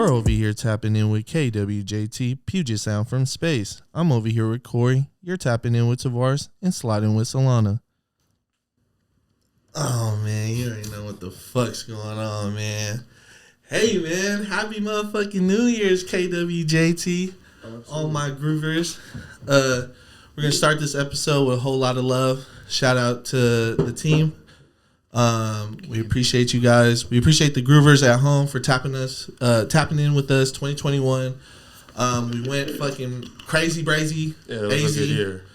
We're over here tapping in with KWJT, Puget Sound from space. I'm over here with Corey. You're tapping in with Tavares and sliding with Solana. Oh, man, you already know what the fuck's going on, man. Hey, man, happy motherfucking New Year's, KWJT. All my groovers. We're going to start this episode with a whole lot of love. Shout out to the team. We appreciate you guys. We appreciate the groovers at home for tapping in with us. 2021. We went fucking crazy brazy. Yeah, it was a good year.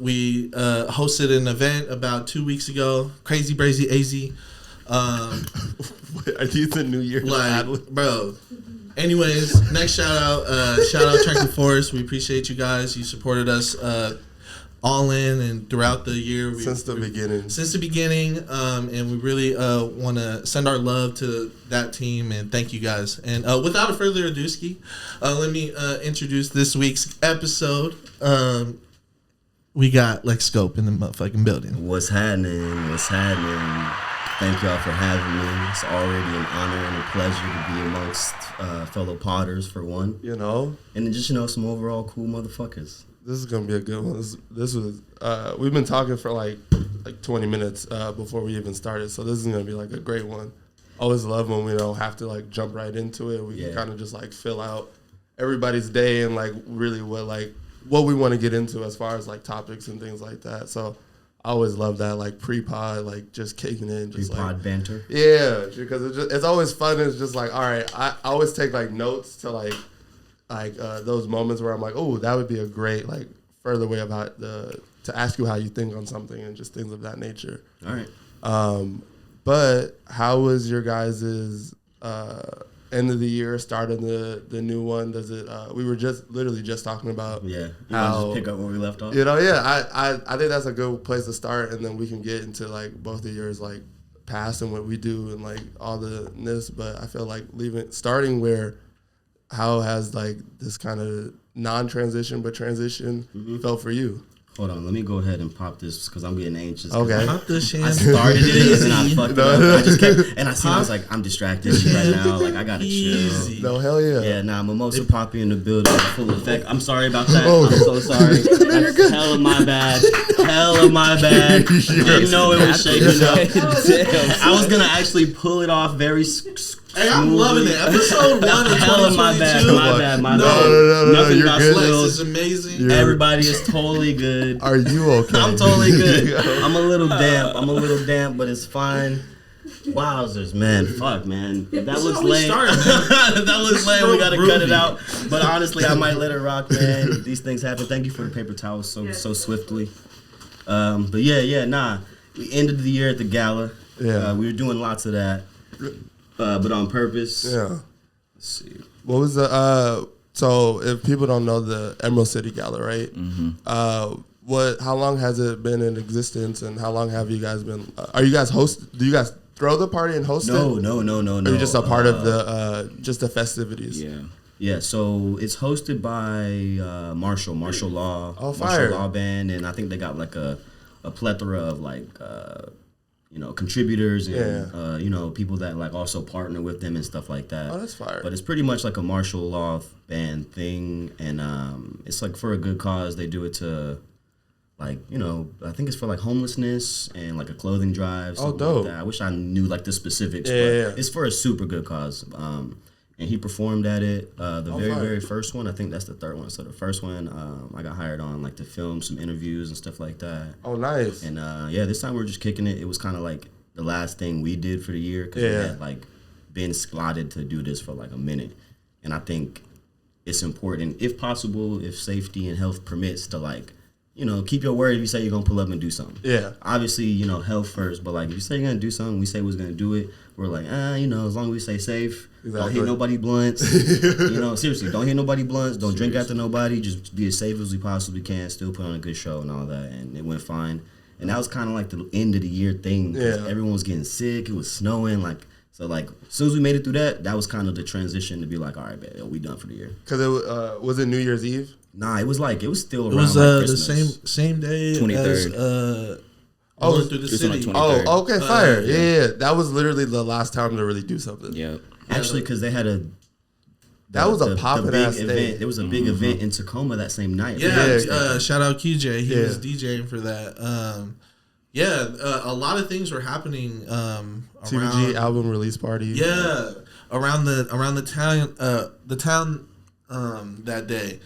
We hosted an event about 2 weeks ago. Crazy brazy AZ. Are these the New Year? Like, bro. Anyways, next shout out Tranquil Forest. We appreciate you guys. You supported us all in and throughout the year. Since the beginning. And we really want to send our love to that team and thank you guys. And without a further ado, let me introduce this week's episode. We got Lexscope in the motherfucking building. What's happening? Thank y'all for having me. It's already an honor and a pleasure to be amongst fellow potters for one. You know? And just, some overall cool motherfuckers. This is going to be a good one. This was, we've been talking for like 20 minutes before we even started. So this is going to be like a great one. Always love when we don't have to like jump right into it. We can kind of just like fill out everybody's day and like really what we want to get into as far as like topics and things like that. So I always love that, like pre-pod, like just kicking in, just pre-pod like banter. Yeah, because it's always fun. It's just like, all right, I always take like notes to like those moments where I'm like, oh, that would be a great like further way about to ask you how you think on something and just things of that nature. All right. But how was your guys' end of the year, start of the new one? Does it? We were literally just talking about how just pick up where we left off. I think that's a good place to start, and then we can get into like both the years like past and what we do and like all the this. But I feel like starting where how has like this kind of non-transition but transition felt for you? Hold on, let me go ahead and pop this because I'm getting anxious. Okay. Pop this shit. I started it and then I fucked it up. I just kept, and I was like, I'm distracted right now. Like, I gotta chill. No, hell yeah. Yeah, Mimosa Poppy in the building, full effect. I'm sorry about that. I'm so sorry. That's hella my bad. You know it was shaking up. I was gonna actually pull it off very Hey, I'm loving it. Episode 1 of 2022. My bad. No, Nothing you're about good. This is amazing. Everybody is totally good. Are you okay? I'm totally good. I'm a little damp, but it's fine. Wowzers, man. Fuck, man. If that looks lame. That looks lame. We gotta cut it out. But honestly, I might let it rock, man. These things happen. Thank you for the paper towels so swiftly. But we ended the year at the gala. Yeah. We were doing lots of that. But on purpose. Yeah. Let's see. What was the so if people don't know the Emerald City Gala, right? Mm-hmm. How long has it been in existence and how long have you guys been are you guys do you guys throw the party and host it? No. Or you're just a part of the just the festivities? Yeah, so it's hosted by Marshall Law. Oh, fire. Marshall Law Band, and I think they got like a plethora of like contributors and people that like also partner with them and stuff like that. Oh, that's fire. But it's pretty much like a Marshall Law Band thing, and it's like for a good cause. They do it to like I think it's for like homelessness and like a clothing drive. Oh, dope. Like that. I wish I knew like the specifics, but it's for a super good cause. And he performed at it. Very first one, I think that's the third one. So the first one, I got hired on like to film some interviews and stuff like that. Oh, nice. And this time we were just kicking it. It was kind of like the last thing we did for the year because we had like been slotted to do this for like a minute. And I think it's important, if possible, if safety and health permits, to like keep your word if you say you're gonna pull up and do something. Yeah. Obviously, health first, but like if you say you're gonna do something, we say we're gonna do it. We're like, as long as we stay safe, don't hit nobody blunts. Seriously, don't hit nobody blunts. Don't drink after nobody. Just be as safe as we possibly can. Still put on a good show and all that, and it went fine. And that was kind of like the end of the year thing. Yeah. Everyone was getting sick. It was snowing. So as soon as we made it through that was kind of the transition to be like, all right, man, we done for the year. Because it was it New Year's Eve? Nah, it was still around. It was Christmas. the same day 23rd. as going through the city. Oh, okay, fire. Yeah. That was literally the last time to really do something. Yeah. Actually, because they had That was a poppin' ass event. There was a big event in Tacoma that same night. Yeah, shout out QJ. He was DJing for that. A lot of things were happening. TVG album release party. Yeah, around the town that day.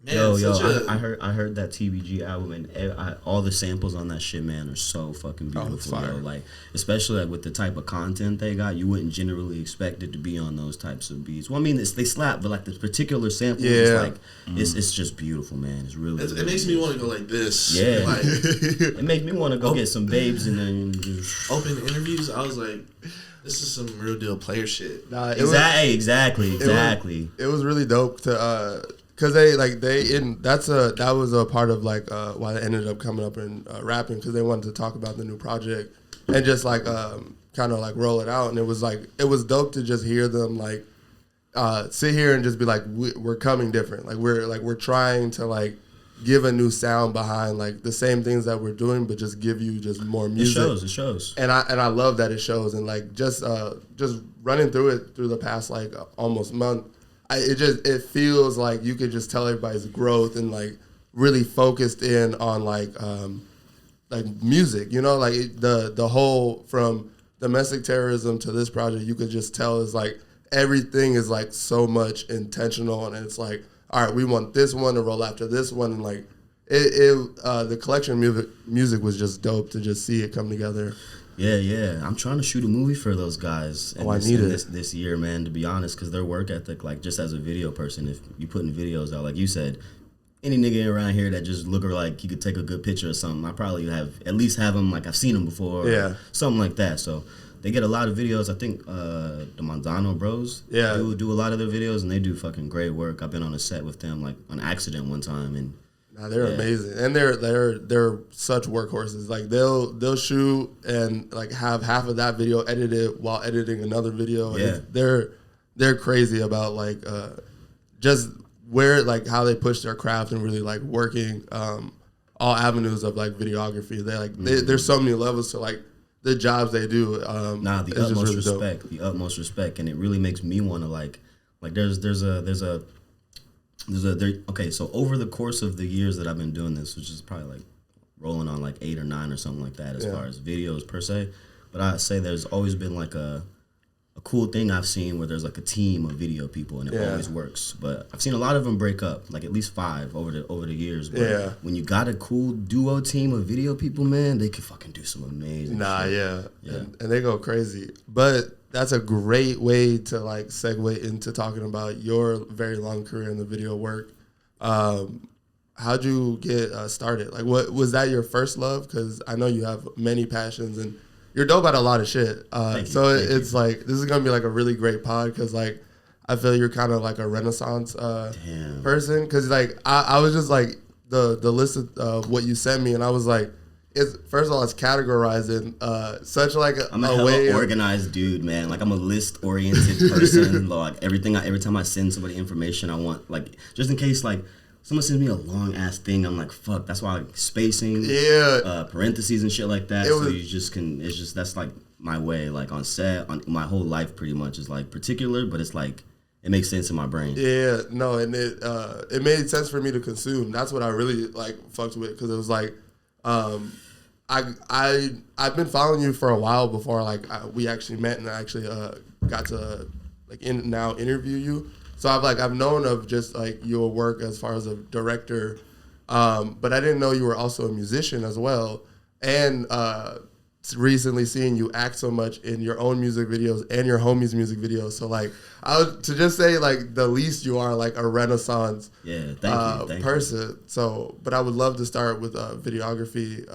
Man, I heard that TBG album, and all the samples on that shit, man, are so fucking beautiful. Like, especially like with the type of content they got, you wouldn't generally expect it to be on those types of beats. Well, I mean, they slap, but like the particular sample is like it's just beautiful, man. It's really. It makes me want to go like this. Yeah, like, it makes me want to go get some babes and then just open interviews. I was like, this is some real deal player shit. Nah, exactly. It was really dope to. Cause that was a part of like why they ended up coming up and rapping, because they wanted to talk about the new project and just like kind of like roll it out, and it was dope to just hear them like sit here and just be like, we're coming different, like we're trying to like give a new sound behind like the same things that we're doing, but just give you just more music. It shows. And I love that it shows, and like just running through the past like almost month. It feels like you could just tell everybody's growth and like really focused in on like music, you know, like the whole from domestic terrorism to this project, you could just tell is like everything is like so much intentional, and it's like, all right, we want this one to roll after this one, and like the collection of music was just dope to just see it come together. Yeah. I'm trying to shoot a movie for those guys. This year, man, to be honest, because their work ethic, like just as a video person, if you putting videos out, like you said, any nigga around here that just look like he could take a good picture or something, I probably have him like I've seen him before, or something like that. So they get a lot of videos. I think the Manzano Bros, do a lot of their videos, and they do fucking great work. I've been on a set with them like on accident one time, and they're amazing, and they're such workhorses. Like they'll shoot and like have half of that video edited while editing another video. Yeah, they're crazy about like just where like how they push their craft and really like working all avenues of like videography. They like there's so many levels to like the jobs they do. The utmost respect, and it really makes me want to like okay, so over the course of the years that I've been doing this, which is probably like rolling on like 8 or 9 or something like that as far as videos per se, but I say there's always been like a cool thing I've seen where there's like a team of video people, and it always works. But I've seen a lot of them break up, like at least 5 over the years. But when you got a cool duo team of video people, man, they can fucking do some amazing shit. And they go crazy. But that's a great way to like segue into talking about your very long career in the video work. How'd you get started? Like, what was that your first love? Because I know you have many passions and you're dope at a lot of shit. It's like this is gonna be like a really great pod, because like I feel you're kind of like a Renaissance person. Because like I was just like the list of what you sent me, and I was like, it's first of all, it's categorized in such like I'm a way organized dude, man. Like I'm a list oriented person. Like every time I send somebody information, I want like just in case like someone sends me a long ass thing, I'm like, fuck. That's why like spacing, parentheses and shit like that. That's like my way. Like on set, on my whole life pretty much is like particular, but it's like it makes sense in my brain. Yeah, no, and it made sense for me to consume. That's what I really like fucked with, because it was like. I've been following you for a while before we actually met, and I actually got to like now interview you. So I've known of just like your work as far as a director, but I didn't know you were also a musician as well. And recently seeing you act so much in your own music videos and your homies' music videos. So like to just say like the least you are like a Renaissance person. You. So, but I would love to start with videography.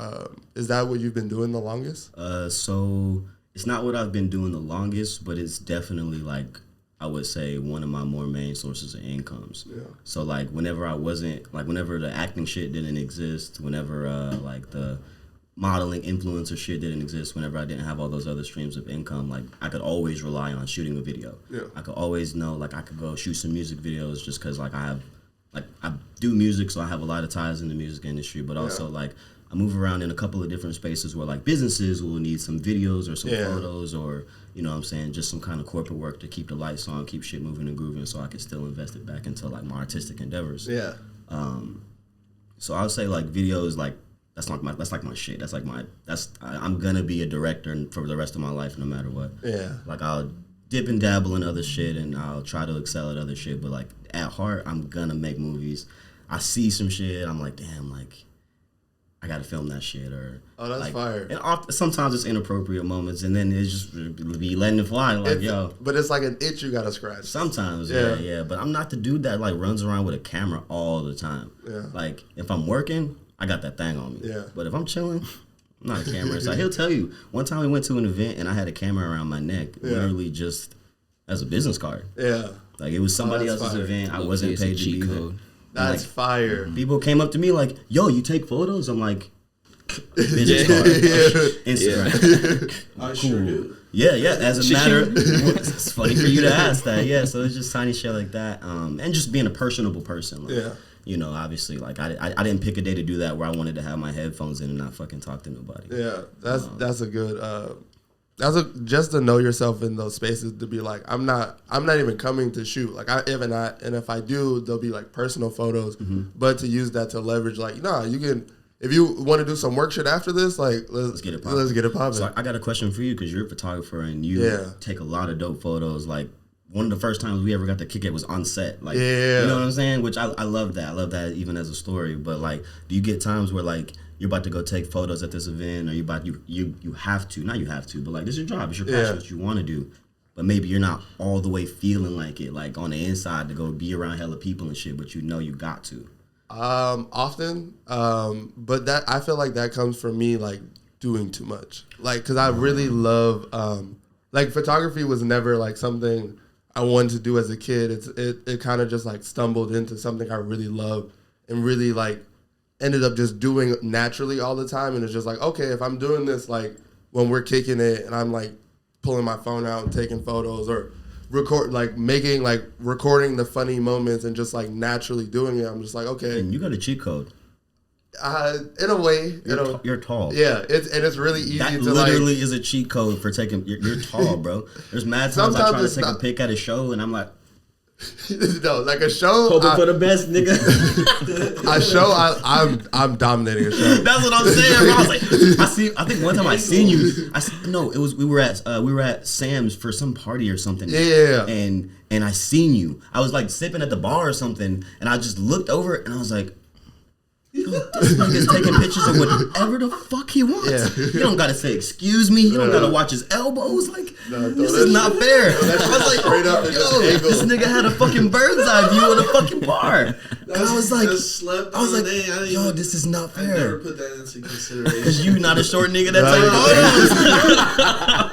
Is that what you've been doing the longest? So it's not what I've been doing the longest, but it's definitely like I would say one of my more main sources of incomes. Yeah. So like whenever the acting shit didn't exist, whenever like the modeling influencer shit didn't exist, whenever I didn't have all those other streams of income, like I could always rely on shooting a video. Yeah. I could always know like I could go shoot some music videos, just because like I do music, so I have a lot of ties in the music industry, but also like I move around in a couple of different spaces where like businesses will need some videos or some photos or, you know what I'm saying, just some kind of corporate work to keep the lights on, keep shit moving and grooving so I can still invest it back into like my artistic endeavors. Yeah. So I would say like videos, like that's like my shit. I'm gonna be a director for the rest of my life no matter what. Yeah. Like I'll dip and dabble in other shit and I'll try to excel at other shit, but like at heart I'm gonna make movies. I see some shit, I'm like, damn, like I gotta film that shit, or that's like, fire. And sometimes it's inappropriate moments, and then it's just be letting it fly, like But it's like an itch you gotta scratch. Sometimes, yeah. But I'm not the dude that like runs around with a camera all the time. Yeah. Like if I'm working, I got that thing on me. Yeah. But if I'm chilling, I'm not a camera. So he'll tell you. One time we went to an event and I had a camera around my neck, literally just as a business card. Yeah. Like it was somebody else's event. I wasn't paid to be there. That's fire. People came up to me like, "Yo, you take photos?" I'm like, business card, Instagram. I sure do. Yeah. As a matter, it's funny for you to ask that. Yeah, so it's just tiny shit like that, and just being a personable person. Like, you know, obviously, like I didn't pick a day to do that where I wanted to have my headphones in and not fucking talk to nobody. Yeah, that's a good. Just to know yourself in those spaces, to be like, I'm not even coming to shoot. Like if I do, there'll be like personal photos, but to use that to leverage, like, you can, if you want to do some work shit after this, like let's get it popping. So I got a question for you because you're a photographer and you take a lot of dope photos. Like one of the first times we ever got to kick it was on set. Like, you know what I'm saying? Which I love that. I love that even as a story. But like, do you get times where like you're about to go take photos at this event, or you have to, not you have to, but like this is your job, it's your passion, what you want to do, but maybe you're not all the way feeling like it, like on the inside to go be around hella people and shit, but you know you got to. Often, but that I feel like that comes from me like doing too much, like because I really love like photography was never like something I wanted to do as a kid. It kind of just like stumbled into something I really love and really like ended up just doing naturally all the time. And it's just like, okay, if I'm doing this like when we're kicking it and I'm like pulling my phone out and taking photos or recording the funny moments and just like naturally doing it, I'm just like, okay. And you got a cheat code. In a way, you're tall. Yeah, it's really easy that to literally is a cheat code for taking. You're tall, bro. There's mad times I try to take a pic at a show and I'm like, no, like a show. Hoping for the best, nigga. A show, I'm dominating a show. That's what I'm saying, bro. I was like, I think one time I seen you. We were at Sam's for some party or something. Yeah. And I seen you. I was like sipping at the bar or something, and I just looked over and I was like, this nigga's taking pictures of whatever the fuck he wants. Yeah. You don't gotta say excuse me. You don't gotta watch his elbows. Like, this is not fair. I was like, straight up this nigga had a fucking bird's eye view of the fucking bar. And I was like, yo, this is not fair. I never put that into consideration. Because you not a short nigga that take photos.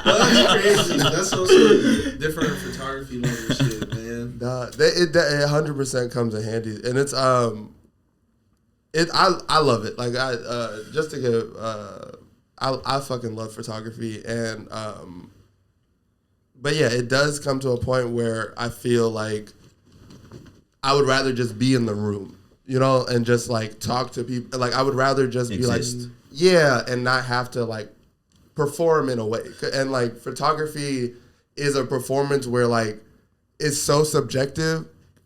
That's crazy. That's also different photography level shit, man. It 100% comes in handy, and it's I love it. Like just to give I fucking love photography, and but yeah, it does come to a point where I feel like I would rather just be in the room, you know, and just like talk to people. Like I would rather just be like, and not have to like perform in a way. And like photography is a performance where like it's so subjective.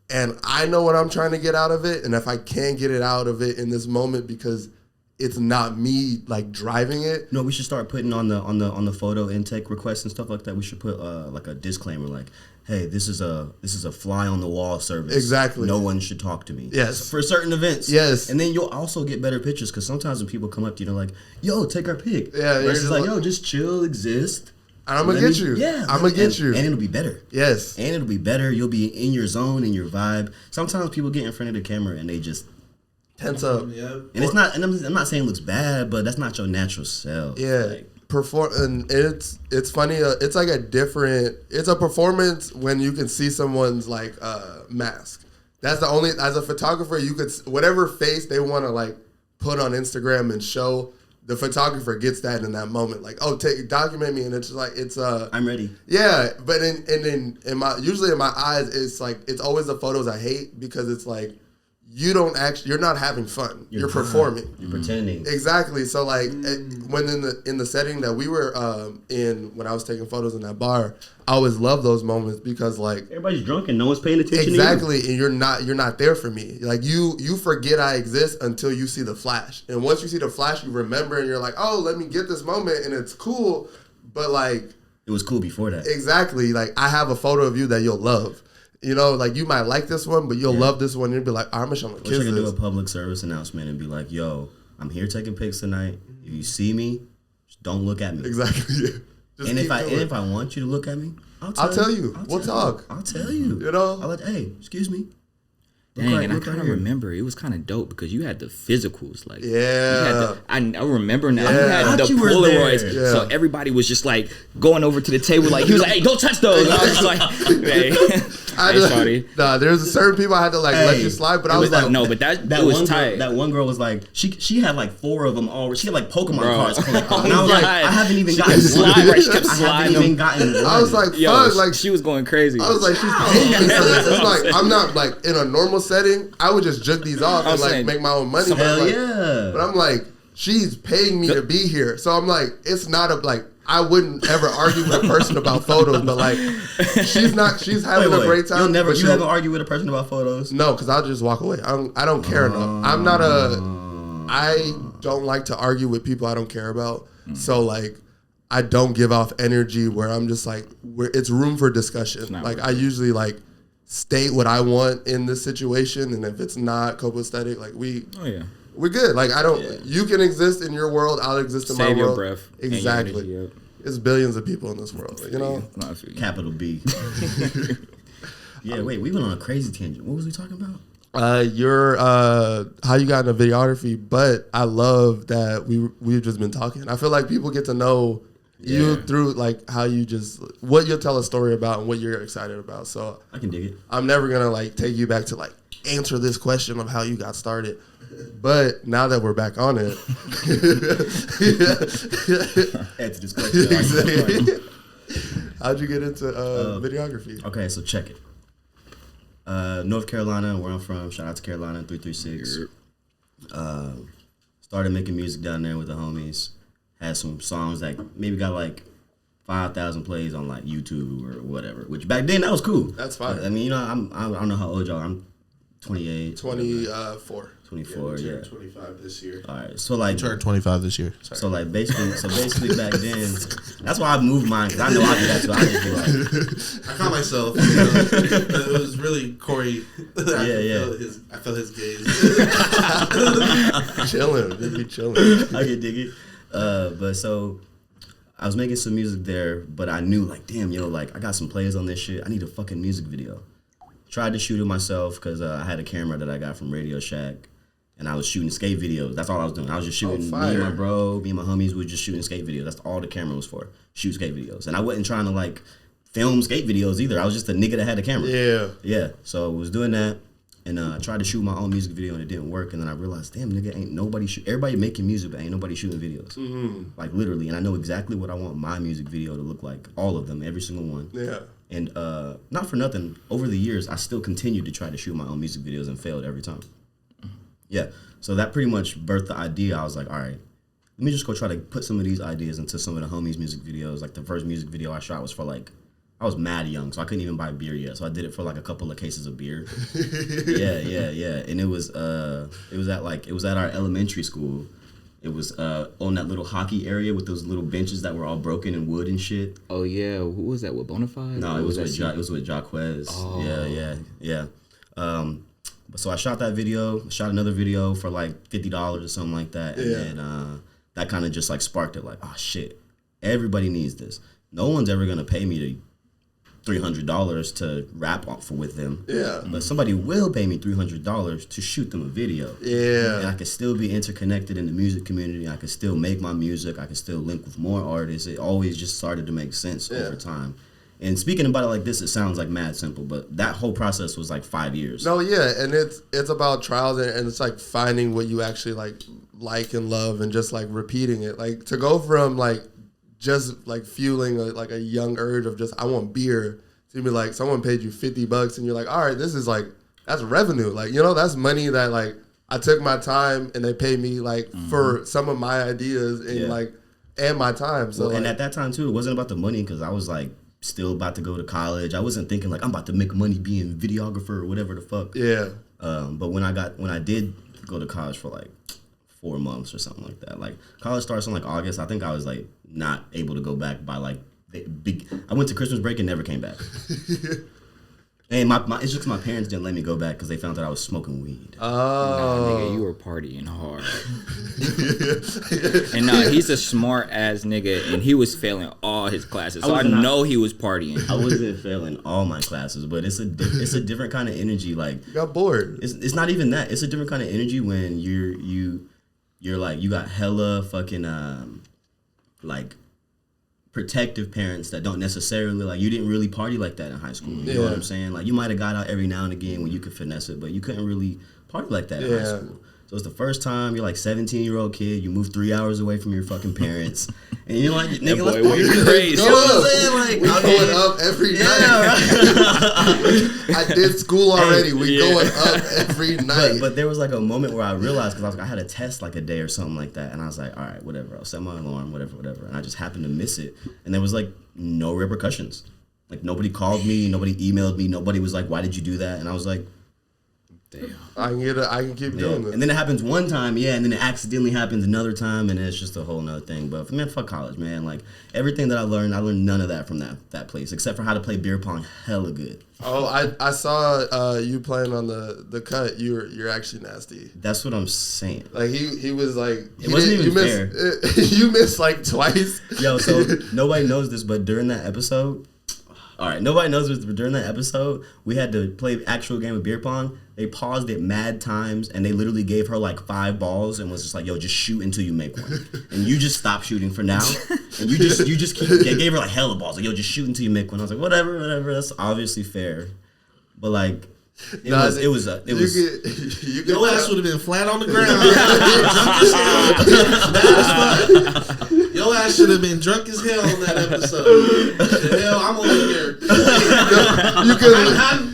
And I know what I'm trying to get out of it, and if I can't get it out of it in this moment because it's not me like driving it. No, we should start putting on the photo intake requests and stuff like that. We should put like a disclaimer, like, "Hey, this is a fly on the wall service. Exactly. No one should talk to me. Yes, for certain events. Yes, and then you'll also get better pictures because sometimes when people come up to you, they're like, "Yo, take our pic." Yeah, versus like, "Yo, just chill, exist." And I'm gonna get you. Yeah, I'm gonna get you. And it'll be better. Yes. And it'll be better. You'll be in your zone, in your vibe. Sometimes people get in front of the camera and they just tense up. Yeah. And it's not. And I'm not saying it looks bad, but that's not your natural self. Yeah. Like, and it's funny. It's like it's a performance when you can see someone's like mask. That's the only. As a photographer, you could whatever face they want to like put on Instagram and show. The photographer gets that in that moment, like, oh, document me, and it's just like I'm ready. Yeah, but in my usually in my eyes, it's like it's always the photos I hate because it's like you're not having fun. You're performing. You're pretending. Exactly. So like when in the setting that we were in, when I was taking photos in that bar, I always love those moments because like everybody's drunk and no one's paying attention. Exactly, to you. And you're not there for me. Like you forget I exist until you see the flash. And once you see the flash, you remember and you're like, oh, let me get this moment, and it's cool. But like it was cool before that. Exactly. Like I have a photo of you that you'll love. You know, like you might like this one, but you'll love this one. And you'll be like, I'm gonna kiss this. Do a public service announcement and be like, yo, I'm here taking pics tonight. If you see me, just don't look at me. Exactly. And if I want you to look at me, I'll tell you. We'll talk. I'll tell you. You know? I'll hey, excuse me. Dang, and I kind of remember it was kind of dope because you had the physicals, like I remember now. You had the Polaroids, so everybody was just like going over to the table, like he was like, "Hey, don't touch those." And I was just like, "Hey, nah." There's certain people I had to like let you slide, but I was like, "No," but that was tight. That one girl was like, she had like 4 of them all. She had like Pokemon cards collected, and I was like, I haven't even gotten one. She kept sliding. I haven't even gotten one. I was like, fuck, like she was going crazy. I was like, she's paying me for this. It's like I'm not like in a normal setting, I would just jug these off and like make my own money. But I'm like, she's paying me to be here. So I'm like, it's not I wouldn't ever argue with a person about photos, but like, she's having a great time. You never argue with a person about photos? No, because I'll just walk away. I don't care enough. I don't like to argue with people I don't care about. So like, I don't give off energy where I'm just like, it's room for discussion. Like I usually like, state what I want in this situation, and if it's not copacetic, like we're good. Like I don't. You can exist in your world. I'll exist in my world. Save your breath. Exactly. Your energy, There's billions of people in this world. You know. Capital B. Yeah. Wait. We went on a crazy tangent. What was we talking about? Your how you got into videography, but I love that we've just been talking. I feel like people get to know you through like how you just what you'll tell a story about and what you're excited about. So I can dig it. I'm never gonna like take you back to like answer this question of how you got started. But now that we're back on it, answer this question. How'd you get into videography? Okay, so check it. North Carolina, where I'm from. Shout out to Carolina 336. Started making music down there with the homies. Had some songs that maybe got like 5,000 plays on like YouTube or whatever. Which back then that was cool. That's fine. I mean, you know, I don't know how old y'all are. I'm 28. 24. 24. Yeah. 25 this year. All right. So like turned 25 this year. Sorry. So basically back then, that's why I moved mine because I know I do that too. I just be like, I caught myself. You know, it was really Corey. I felt his gaze. Chilling, just be chilling. I can dig it. But so I was making some music there, but I knew like, damn, like I got some plays on this shit. I need a fucking music video. Tried to shoot it myself because I had a camera that I got from Radio Shack, and I was shooting skate videos. That's all I was doing. I was just shooting. Me and my bro, me and my homies was just shooting skate videos. That's all the camera was for. Shoot skate videos, and I wasn't trying to like film skate videos either. I was just a nigga that had a camera. Yeah. So I was doing that. And I tried to shoot my own music video and it didn't work. And then I realized, damn, nigga, ain't nobody everybody making music, but ain't nobody shooting videos. Mm-hmm. Like literally. And I know exactly what I want my music video to look like. All of them, every single one. Yeah. And not for nothing, over the years, I still continued to try to shoot my own music videos and failed every time. Yeah. So that pretty much birthed the idea. I was like, all right, let me just go try to put some of these ideas into some of the homies' music videos. Like the first music video I shot was for like, I was mad young, so I couldn't even buy beer yet. So I did it for like a couple of cases of beer. Yeah. And it was at our elementary school. It was on that little hockey area with those little benches that were all broken and wood and shit. Oh yeah, who was that? With Bonafide? No, it was with Jaquez. Oh. Yeah. So I shot that video. Shot another video for like $50 or something like that, and then that kind of just like sparked it. Like, oh shit, everybody needs this. No one's ever gonna pay me to $300 to rap with them. Yeah. But somebody will pay me $300 to shoot them a video. Yeah. And I can still be interconnected in the music community. I can still make my music. I can still link with more artists. It always just started to make sense over time. And speaking about it like this, it sounds like mad simple, but that whole process was like 5 years. No, yeah, and it's about trials and it's like finding what you actually like and love and just like repeating it. Like to go from like just like fueling a young urge of just I want beer to be like someone paid you $50 and you're like, all right, this is like that's revenue. Like, you know, that's money that like I took my time and they paid me like for some of my ideas and like and my time. So and at that time too, it wasn't about the money because I was like still about to go to college. I wasn't thinking like I'm about to make money being videographer or whatever the fuck. Yeah. But when I did go to college for like 4 months or something like that, like college starts in like August. I think I was like not able to go back by like I went to Christmas break and never came back. And it's just my parents didn't let me go back because they found that I was smoking weed. Oh, nah, nigga, you were partying hard. And he's a smart ass nigga, and he was failing all his classes. So I know he was partying. I wasn't failing all my classes, but it's a different kind of energy. Like, you got bored. It's not even that. It's a different kind of energy when you're like you got hella fucking like protective parents that don't necessarily like you didn't really party like that in high school. You know what I'm saying? Like you might have got out every now and again when you could finesse it, but you couldn't really party like that in high school. So it's the first time you're like 17-year-old kid, you move 3 hours away from your fucking parents, and you're like, nigga, let's party crazy. You know what I'm saying? Like, we going up every night. Right. I did school already. We going up every night. But there was like a moment where I realized because I had a test like a day or something like that, and I was like, all right, whatever. I'll set my alarm, whatever. And I just happened to miss it, and there was like no repercussions. Like nobody called me, nobody emailed me, nobody was like, why did you do that? And I was like, damn. I can keep doing this. And then it happens one time, and then it accidentally happens another time, and it's just a whole nother thing. But man, fuck college, man. Like everything that I learned none of that from that place, except for how to play beer pong hella good. Oh, I saw you playing on the cut. You're actually nasty. That's what I'm saying. Like he was like it wasn't even fair. You missed like twice. Yo, so nobody knows this, but during that episode. All right, nobody knows this, but during that episode, we had to play actual game of beer pong. They paused it mad times, and they literally gave her like 5 balls and was just like, "Yo, just shoot until you make one." And you just stop shooting for now, and you just keep. They gave her like hella balls, like, "Yo, just shoot until you make one." I was like, "Whatever, that's obviously fair," but like. It was. Your ass would have been flat on the ground. Your ass should have been drunk as hell on that episode. Hell, I'm over here.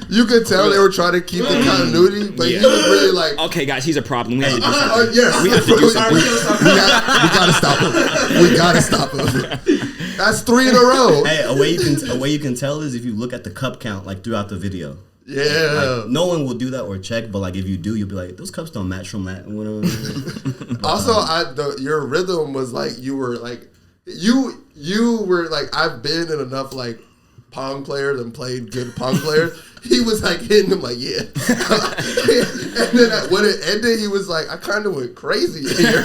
You could tell they were trying to keep the continuity, but he was really like, okay, guys, he's a problem. We have to do something. Yes, we have to do something. We gotta stop him. That's 3 in a row. Hey, a way you can tell is if you look at the cup count like throughout the video. Yeah. Like, no one will do that or check, but like if you do, you'll be like, those cups don't match from that. Also, your rhythm was like you were like you were like I've been in enough like Pong players and played good Pong players. He was like hitting them like yeah, and then when it ended, he was like I kind of went crazy here.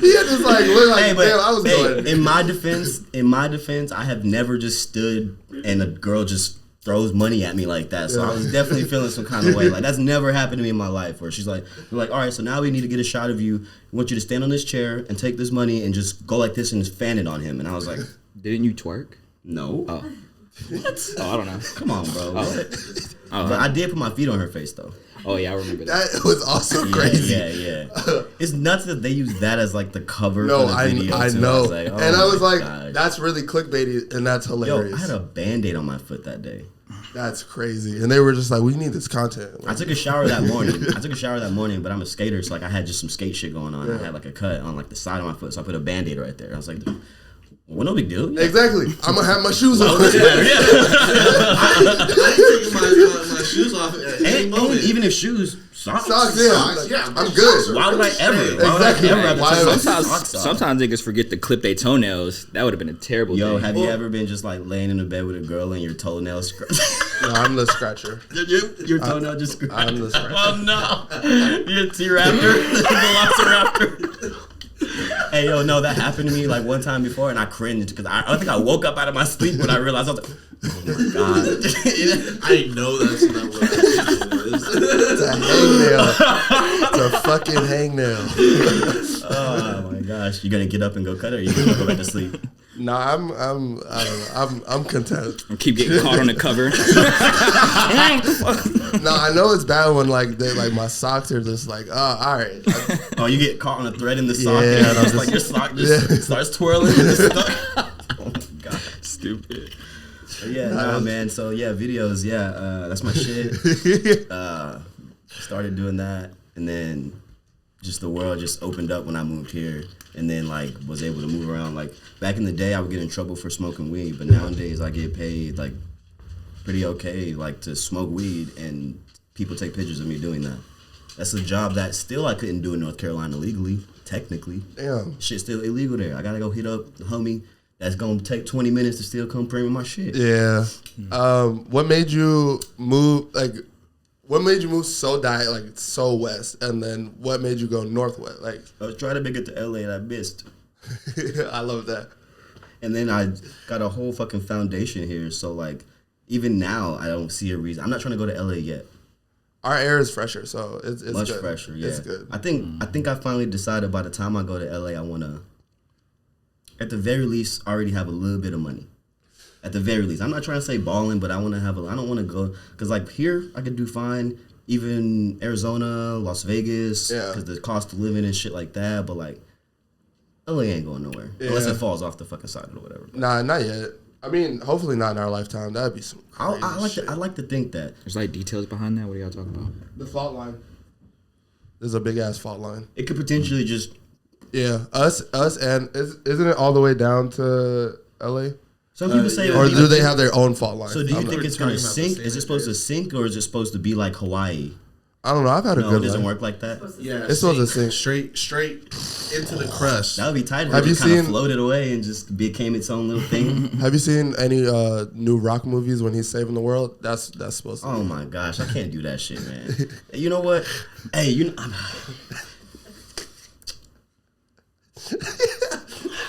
He had just like look like damn, I was going. In my defense, I have never just stood and a girl just throws money at me like that. So I was definitely feeling some kind of way. Like that's never happened to me in my life where she's like, we're like, all right, so now we need to get a shot of you. We want you to stand on this chair and take this money and just go like this and just fan it on him. And I was like, didn't you twerk? No. Oh. What? Oh, I don't know. Come on, bro. But I did put my feet on her face though. Oh yeah, I remember that. That was also crazy. Yeah. It's nuts that they use that as like the cover. No, for the video I too. know. I was like, and I was like, that's really clickbaity, and that's hilarious. Yo, I had a Band-Aid on my foot that day. That's crazy. And they were just like, we need this content. Like, I took a shower that morning. But I'm a skater, so like I had just some skate shit going on. Yeah. I had like a cut on like the side of my foot, so I put a Band-Aid right there. I was like, well, no big deal. Yeah. Exactly. I'm gonna have my shoes on. I ain't taking my shoes off at any moment. Even if shoes, socks. Yeah, I'm good. Why would I ever? Sometimes niggas forget to clip their toenails. That would have been a terrible thing. Have you ever been just like laying in a bed with a girl and your toenails scratch? No, I'm the scratcher. Your toenail just scratched? I'm the scratcher. Oh no. You're a T-Raptor? Velociraptor? Hey, yo, no, that happened to me like one time before, and I cringed because I think I woke up out of my sleep when I realized I was like, oh my god, I know that's not what it was. It's a hangnail. It's a fucking hangnail. Oh my gosh, you gonna get up and go cut it, or you gonna go back to sleep? No, I don't know. I'm content. I keep getting caught on the cover. No, I know it's bad when like my socks are just like, oh, all right. Oh, you get caught on a thread in the sock, and it's just like your sock just starts twirling. And oh my god, stupid. Nah, man. So videos. That's my shit. Started doing that, and then just the world just opened up when I moved here, and then like was able to move around. Like back in the day, I would get in trouble for smoking weed, but nowadays I get paid like pretty okay, like to smoke weed, and people take pictures of me doing that. That's a job that still I couldn't do in North Carolina legally, technically. Damn. Shit's still illegal there. I gotta go hit up the homie that's gonna take 20 minutes to still come print my shit. Yeah. What made you move? What made you move so west, and then what made you go northwest? Like I was trying to make it to LA and I missed. I love that. And then I got a whole fucking foundation here, so like even now I don't see a reason. I'm not trying to go to LA yet. Our air is fresher, so it's much good. fresher. Yeah, it's good. I think I finally decided by the time I go to LA, I wanna, at the very least, already have a little bit of money. At the very least, I'm not trying to say balling, but I want to have I don't want to go because like here I could do fine, even Arizona, Las Vegas, because the cost of living and shit like that. But like, LA ain't going nowhere unless it falls off the fucking side or whatever. Nah, not yet. I mean, hopefully not in our lifetime. That'd be some crazy shit. I like to think that there's like details behind that. What are y'all talking about? The fault line. There's a big ass fault line. It could potentially just us, and isn't it all the way down to LA? Some people say, or do they have their own fault line? So do you think it's going to sink? Is it supposed to sink, or is it supposed to be like Hawaii? I don't know. I've had a good. It doesn't work like that. Yeah, it's supposed to sink straight into the crust. That would be tight. Have you seen? Kind of floated away and just became its own little thing. Have you seen any new Rock movies when he's saving the world? That's supposed to. Oh my gosh, I can't do that shit, man. You know what? Hey,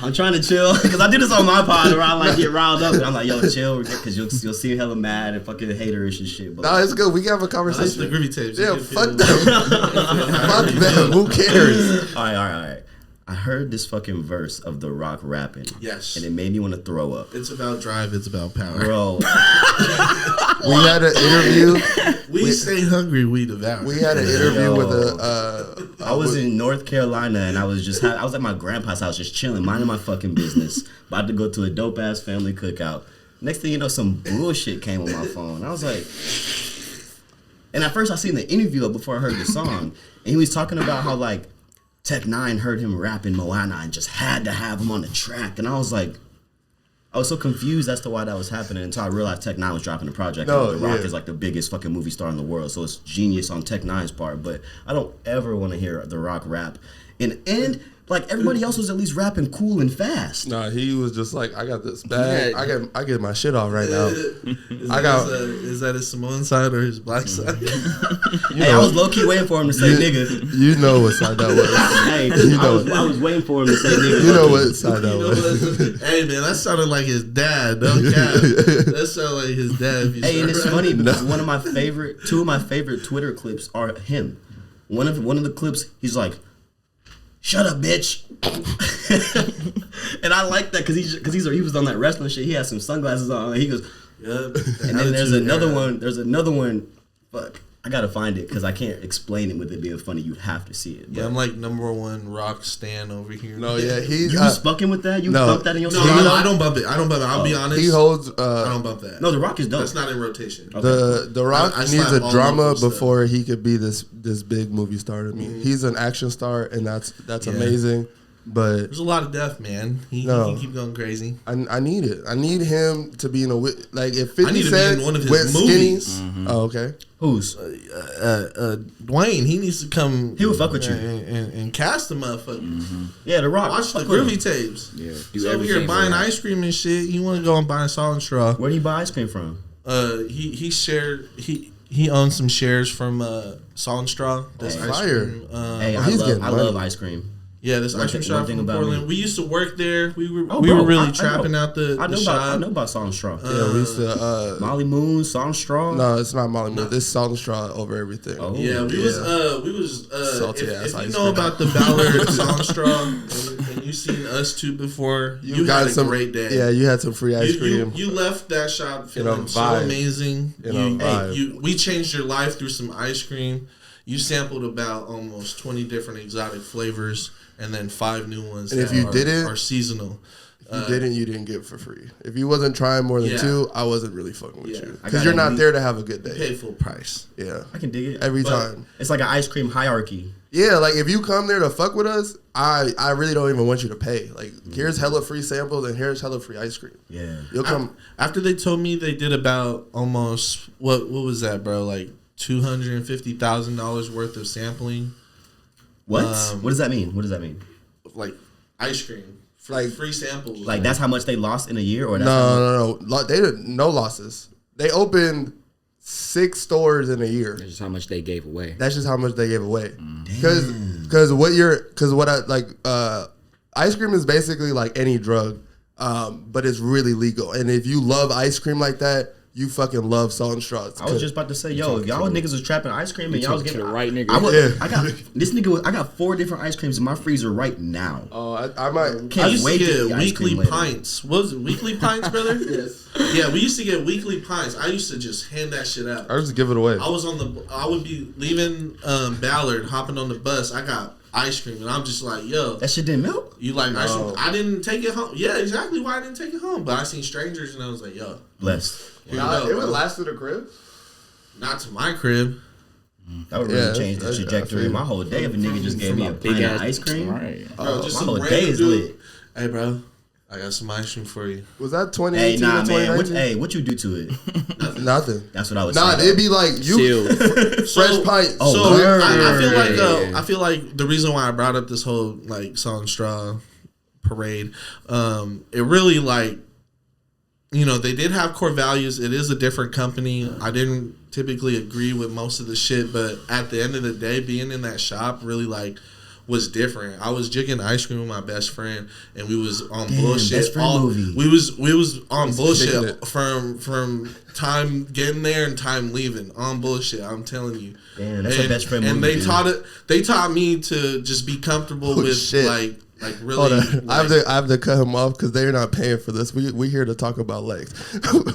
I'm trying to chill because I do this on my pod where I like get riled up and I'm like, yo, chill, because you'll see hella mad and fucking haterish and shit. But no, it's good. We can have a conversation. That's the Groovy Tapes. Yeah, fuck them. Fuck them. Who cares? All right. I heard this fucking verse of The Rock rapping. Yes. And it made me want to throw up. It's about drive. It's about power. Bro. We had an interview. We stay hungry, we devour. We had an interview with I was in North Carolina and I was at my grandpa's house just chilling, minding my fucking business. About to go to a dope ass family cookout. Next thing you know, some bullshit came on my phone. I was like, and at first I seen the interview before I heard the song, and he was talking about how like Tech 9 heard him rapping Moana and just had to have him on the track, and I was so confused as to why that was happening until I realized Tech 9 was dropping a project. The Rock is like the biggest fucking movie star in the world, so it's genius on Tech 9's part. But I don't ever want to hear The Rock rap. And like everybody else was at least rapping cool and fast. Nah, he was just like, I got this bag. Yeah. I get my shit off right now. Is that his Samoan side or his black side? I was low key waiting for him to say nigga. You know what side that was. I was waiting for him to say nigga. You know what side that was. Hey man, that sounded like his dad. Don't cap. That sounded like his dad. Hey, and it's funny because two of my favorite Twitter clips are him. One of the clips, he's like, "Shut up, bitch," and I like that because he was on that wrestling shit. He had some sunglasses on. And he goes, "Yep." And then there's another one. There's another one. Fuck, I gotta find it because I can't explain it with it being funny. You have to see it. Yeah, I'm like #1 Rock stan over here. No, yeah, he's you was fucking with that. You bumped that in your. No, I don't bump it. I'll be honest. He holds. I don't bump that. No, The Rock is dope. That's not in rotation. Okay. The Rock needs a drama before he could be this big movie star to me. He's an action star, and that's amazing. But there's a lot of death, man. He can keep going crazy. I need it. I need him to be in a like if 50 Cent one of his movies. Skinnies. Oh, okay. Who's? Dwayne. He needs to come. He will fuck with you and cast the motherfucker. Mm-hmm. Yeah, The Rock. Watch the Groovy Tapes. Yeah, he's over here buying ice cream and shit. You want to go and buy a Solid Straw? Where do you buy ice cream from? He owns some shares from Solid Straw. That's fire. I love ice cream. Yeah, this ice cream shop from Portland. We used to work there. We were really trapping out the shop. I know about Salt and Straw. Yeah, we used to Molly Moon, Salt and Straw. No, it's not Molly Moon. It's Salt and Straw over everything. Oh, yeah, we was salty ass if ice you know cream. about the Ballard Salt and Straw and you've seen us two before, you had a great day. Yeah, you had some free ice cream. You left that shop feeling so amazing. We changed your life through some ice cream. You sampled about almost 20 different exotic flavors. And then 5 new ones and if you didn't, are seasonal. You didn't get it for free. If you wasn't trying more than 2, I wasn't really fucking with you. Because you're not there to have a good day. Pay full price. Yeah. I can dig it. Every time. It's like an ice cream hierarchy. Yeah, like if you come there to fuck with us, I really don't even want you to pay. Like here's hella free samples and here's hella free ice cream. Yeah. You'll come. After they told me they did about almost, what was that, bro? Like $250,000 worth of sampling. What? What does that mean? What does that mean? Like ice cream. Like free samples. Like that's how much they lost in a year, or that's no. They did no losses. They opened 6 stores in a year. That's just how much they gave away. That's just how much they gave away. Because ice cream is basically like any drug, but it's really legal. And if you love ice cream like that, you fucking love Salt and Straws. I was just about to say, yo, if y'all niggas was trapping ice cream and y'all was getting the right nigga. I got 4 different ice creams in my freezer right now. Oh, I might. I used to get weekly pints. What was it, weekly pints, brother? Yes. Yeah, we used to get weekly pints. I used to just hand that shit out. I just give it away. I would be leaving Ballard, hopping on the bus. I got ice cream, and I'm just like, yo, that shit didn't melt. You like ice cream? I didn't take it home. Yeah, exactly why I didn't take it home. But I seen strangers, and I was like, yo, blessed. It would last to the crib? Not to my crib. That would really change the trajectory of my whole day if a nigga just gave me a big ass ice cream. Right. Bro, just my whole day is lit. Hey, bro, I got some ice cream for you. Was that 2018 or 2019? Man. What you do to it? Nothing. That's what I was saying. Nah, it'd be like you fresh pint. I feel like the reason why I brought up this whole like Salt and Straw parade, it really like, you know, they did have core values. It is a different company. I didn't typically agree with most of the shit, but at the end of the day, being in that shop really like was different. I was jigging ice cream with my best friend, and we was on bullshit. We was on bullshit from time getting there and time leaving. On bullshit, I'm telling you. Damn, that's a best friend movie. And they taught me to just be comfortable with like really. Hold on. I have to cut him off because they're not paying for this. We here to talk about Lex.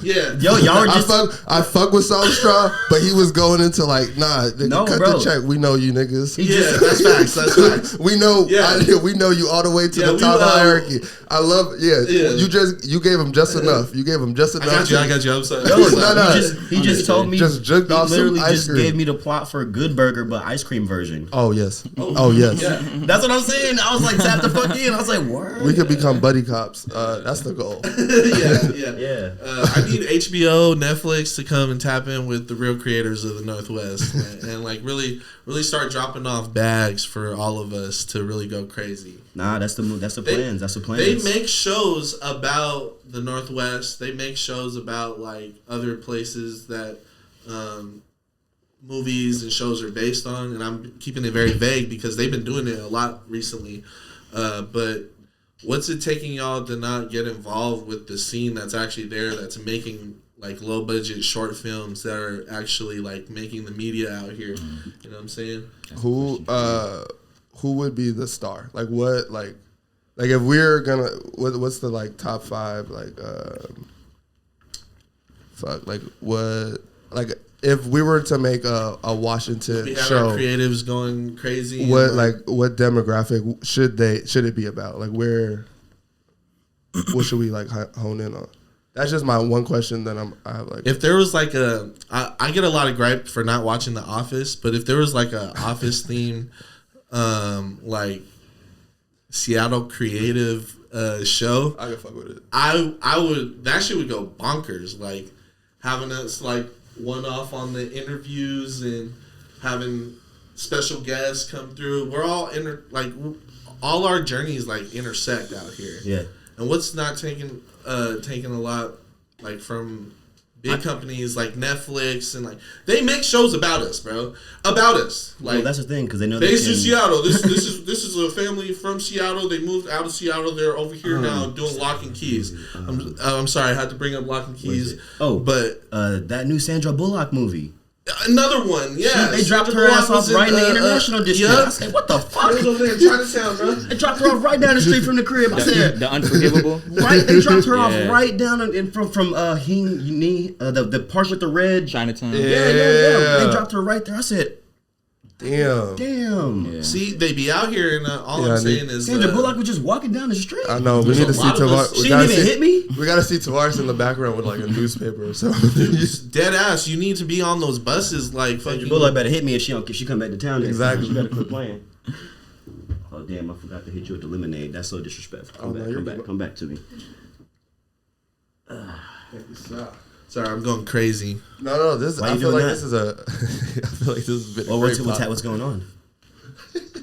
Yeah, yo, y'all were just. I fuck with Salt and Straw, but he was going into like, cut the check. We know you niggas. Yeah, that's facts. That's facts. We know. We know you all the way to the top of the hierarchy. I love. You gave him just enough. You gave him just enough. I got you. I'm sorry. He just told me. Just jugged off some ice cream. Gave me the plot for a Good Burger, but ice cream version. Oh yes. Oh yes. Yeah. That's what I'm saying. I was like, tap the fuck in. I was like, word. We could become buddy cops. That's the goal. Yeah. I need HBO, Netflix to come and tap in with the real creators of the Northwest and like really start dropping off bags for all of us to really go crazy. Nah, that's the plans. That's the plans. They make shows about the Northwest. They make shows about like other places that movies and shows are based on, and I'm keeping it very vague because they've been doing it a lot recently. But what's it taking y'all to not get involved with the scene that's actually there, that's making like low budget short films that are actually like making the media out here? You know what I'm saying? Who would be the star? Like what? Like if we're gonna, what's the like top 5? Like if we were to make a Washington show, our creatives going crazy. What what demographic should it be about? Like what should we like hone in on? That's just my one question that I have like. If there was like I get a lot of gripe for not watching The Office, but if there was like a Office theme, like Seattle creative show, I could fuck with it. I would. That shit would go bonkers. Like having us like one off on the interviews and having special guests come through. We're all all our journeys like intersect out here. Yeah. And what's not taking a lot like from big companies like Netflix and like they make shows about us, bro. About us. Like, well, that's the thing because they know based in Seattle. This is a family from Seattle. They moved out of Seattle. They're over here now doing Lock and Keys. I'm sorry, I had to bring up Lock and Keys. But that new Sandra Bullock movie. Another one, yeah. They dropped her ass off right in the international district. I said, what the fuck? It was over there in Chinatown, bro. They dropped her off right down the street from the crib. I said, the Unforgivable. Right, they dropped her off right down from the park with the red Chinatown. Yeah. They dropped her right there. I said, Damn. Yeah. See, they be out here, and all I'm saying is Sandra Bullock was just walking down the street. I know. We need to see Tavares. She didn't even hit me. We got to see Tavares in the background with like a newspaper or something. Dead ass. You need to be on those buses, like Sandra Bullock better hit me if she come back to town. Exactly. She better quit playing. Oh damn! I forgot to hit you with the lemonade. That's so disrespectful. Come back to me. Sorry, I'm going crazy. No. I feel like this is a. I feel like this is a bit. What's going on?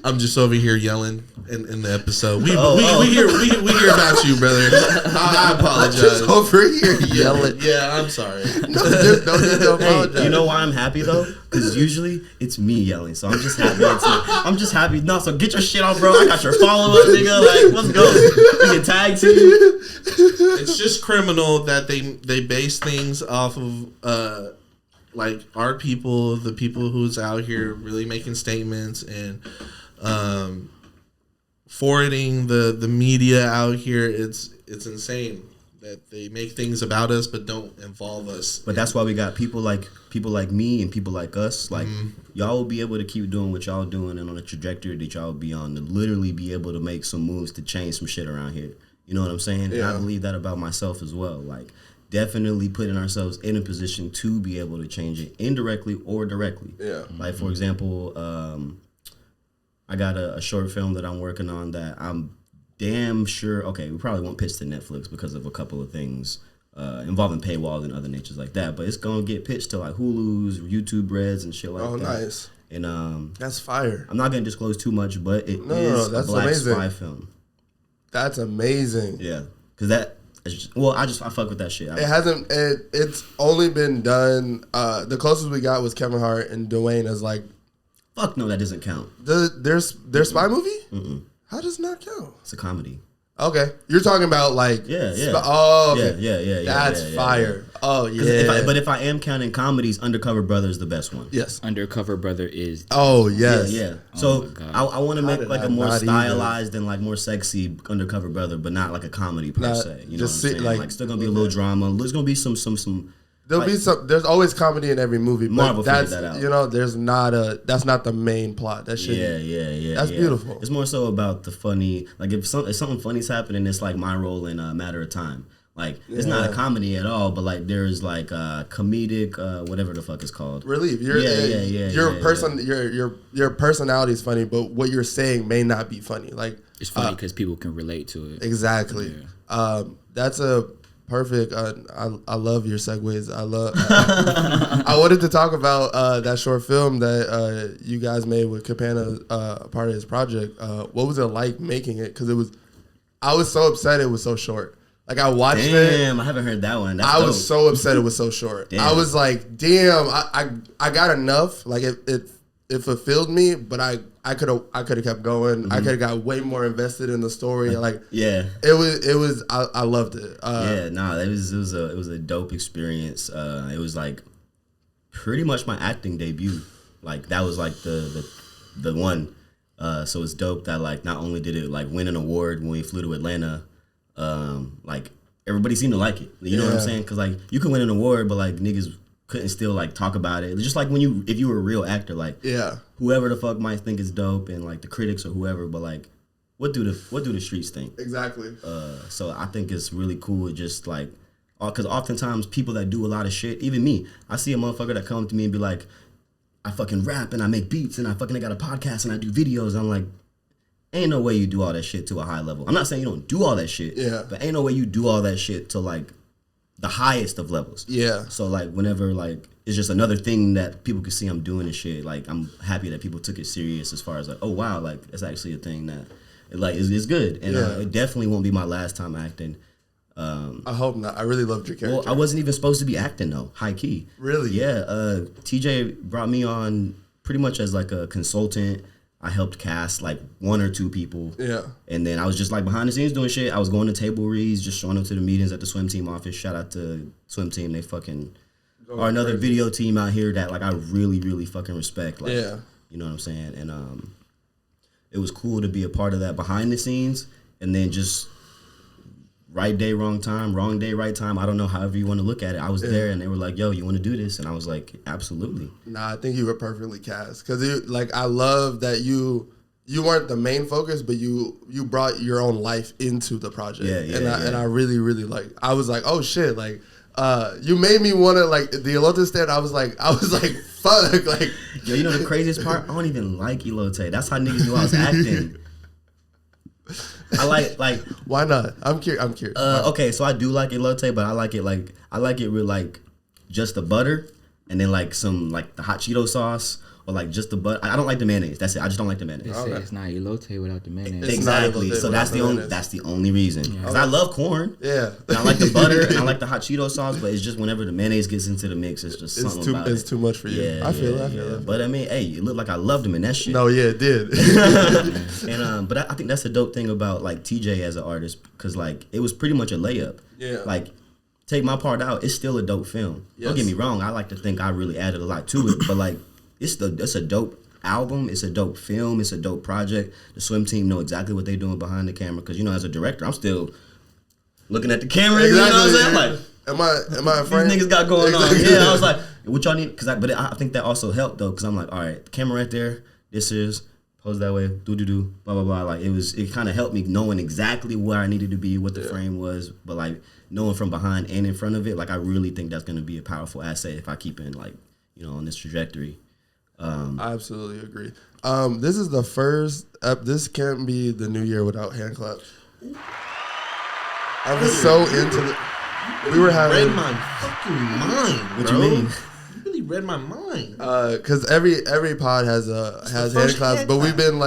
I'm just over here yelling in the episode. We hear about you, brother. I apologize. I'm just over here yelling. Yeah, I'm sorry. No need to apologize. Hey, you know why I'm happy though? Because usually it's me yelling, so I'm just happy. I'm just happy. No, so get your shit off, bro. I got your follow up, nigga. Like, let's go. We can tag team. It's just criminal that they base things off of like our people, the people who's out here really making statements and forwarding the media out here. It's insane that they make things about us but don't involve us. But that's why we got people like me and people like us. Like y'all will be able to keep doing what y'all doing and on the trajectory that y'all be on to literally be able to make some moves to change some shit around here. You know what I'm saying? Yeah. And I believe that about myself as well. Like definitely putting ourselves in a position to be able to change it indirectly or directly. Yeah. Like for example, I got a short film that I'm working on that I'm damn sure, okay, we probably won't pitch to Netflix because of a couple of things involving paywall and other natures like that, but it's going to get pitched to like Hulu's, YouTube Reds and shit like that. Oh, nice. And that's fire. I'm not going to disclose too much, but it is a black spy film. That's amazing. Yeah. Because I fuck with that shit. It's only been done, the closest we got was Kevin Hart and Dwayne as like. Fuck no, that doesn't count. Their spy movie? Mm-mm. How does it not count? It's a comedy. Okay. You're talking about like... Yeah. Okay. Yeah. That's fire. Yeah. Oh, yeah. But if I am counting comedies, Undercover Brother is the best one. Yes. Undercover Brother is... Oh, yes. Yeah. So I want to make like a more stylized and like more sexy Undercover Brother, but not like a comedy per se. You know what I'm saying? Like still going to be a little drama. There's going to be some there'll be some. There's always comedy in every movie, but Marvel that's that out. That's not the main plot. That shit. Yeah. That's beautiful. It's more so about the funny. Like if something funny's happening, it's like my role in A Matter of Time. Like it's not a comedy at all, but like there's like comedic whatever the fuck it's called. Relief. Your personality is funny, but what you're saying may not be funny. Like it's funny because people can relate to it. Exactly. Yeah. That's a perfect. I love your segues. I wanted to talk about that short film that you guys made with Capana, part of his project. What was it like making it? Because I was so upset it was so short. Like I watched it. Damn, I haven't heard that one. That's dope. Was so upset it was so short. Damn. I was like, damn, I got enough. Like it fulfilled me, but I could have kept going. Mm-hmm. I could have got way more invested in the story. Like it was I loved it. It was a dope experience. It was like pretty much my acting debut. Like that was like the one. So it's dope that like not only did it like win an award when we flew to Atlanta, like everybody seemed to like it. You know what I'm saying? Because like you can win an award, but like niggas couldn't still like talk about it. It's just like if you were a real actor, like whoever the fuck might think it's dope and like the critics or whoever, but like what do the streets think? Exactly. So I think it's really cool, just like because oftentimes people that do a lot of shit, even me, I see a motherfucker that come to me and be like, I fucking rap and I make beats and I got a podcast and I do videos. And I'm like, ain't no way you do all that shit to a high level. I'm not saying you don't do all that shit, but ain't no way you do all that shit to like the highest of levels. Yeah. So like whenever like it's just another thing that people can see I'm doing and shit, like I'm happy that people took it serious as far as like, oh wow, like it's actually a thing that like is good. And it definitely won't be my last time acting. I hope not. I really loved your character. Well, I wasn't even supposed to be acting though, high key. Really? Yeah. TJ brought me on pretty much as like a consultant. I helped cast like one or two people. Yeah. And then I was just like behind the scenes doing shit. I was going to table reads, just showing up to the meetings at the swim team office. Shout out to swim team. They fucking are another video team out here that like I really, really fucking respect. Like, you know what I'm saying? And it was cool to be a part of that behind the scenes and then just right day, wrong time, wrong day, right time. I don't know, however you want to look at it. I was there, and they were like, "Yo, you want to do this?" And I was like, "Absolutely." Nah, I think you were perfectly cast because like I love that you weren't the main focus, but you brought your own life into the project. And I really, really like. I was like, oh shit, like. You made me want to like the elote stand. I was like, fuck, like. Yo, you know the craziest part? I don't even like elote. That's how niggas knew I was acting. I like. Why not? I'm curious. Okay, so I do like elote, but I like it with like just the butter and then like some like the hot Cheeto sauce. Or like just the butter. I don't like the mayonnaise. That's it. I just don't like the mayonnaise. It's not elote without the mayonnaise. Exactly. So that's the only reason. Because I love corn. Yeah. And I like the butter and I like the hot Cheeto sauce, but it's just whenever the mayonnaise gets into the mix, it's just something about it. It's too much for you. Yeah, I feel it. But I mean, hey, it looked like I loved him in that shit. No, yeah, it did. And but I think that's a dope thing about like TJ as an artist, because like it was pretty much a layup. Yeah. Like take my part out, it's still a dope film. Yes. Don't get me wrong. I like to think I really added a lot to it, but like it's a dope album, it's a dope film, it's a dope project. The swim team know exactly what they're doing behind the camera, because you know, as a director, I'm still looking at the camera. Exactly. You know what I'm saying? Like, am I a friend? These niggas got going on. Yeah, I was like, what y'all need? But I think that also helped though, because I'm like, all right, the camera right there. This is pose that way. Do blah blah blah. Like it kind of helped me knowing exactly where I needed to be, what the frame was, but like knowing from behind and in front of it. Like I really think that's going to be a powerful asset if I keep in like on this trajectory. I absolutely agree. This is the first. This can't be the new year without hand claps. I was so into it. We were having. Read my fucking mind, What bro. you mean? You really read my mind. Because every pod has hand claps, but we've been.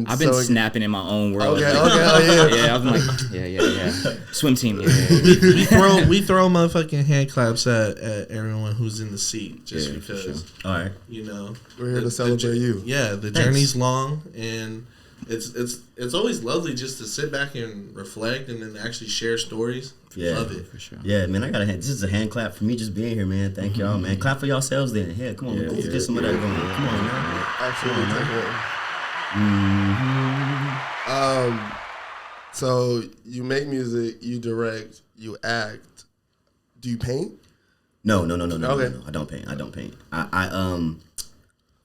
I've been snapping in my own world. Okay, yeah. Yeah, I'm like, yeah. Swim team, yeah. we throw motherfucking hand claps at everyone who's in the seat just because. Sure. All right. We're here to celebrate you. Yeah, the journey's long, and it's always lovely just to sit back and reflect and then actually share stories. Yeah, love it for sure. Yeah, man, this is a hand clap for me just being here, man. Thank y'all, man. Clap for yourselves then. Yeah, come on, let's get some of that going. Come on, man. Absolutely. So you make music, you direct, you act. Do you paint? No. Okay. I don't paint.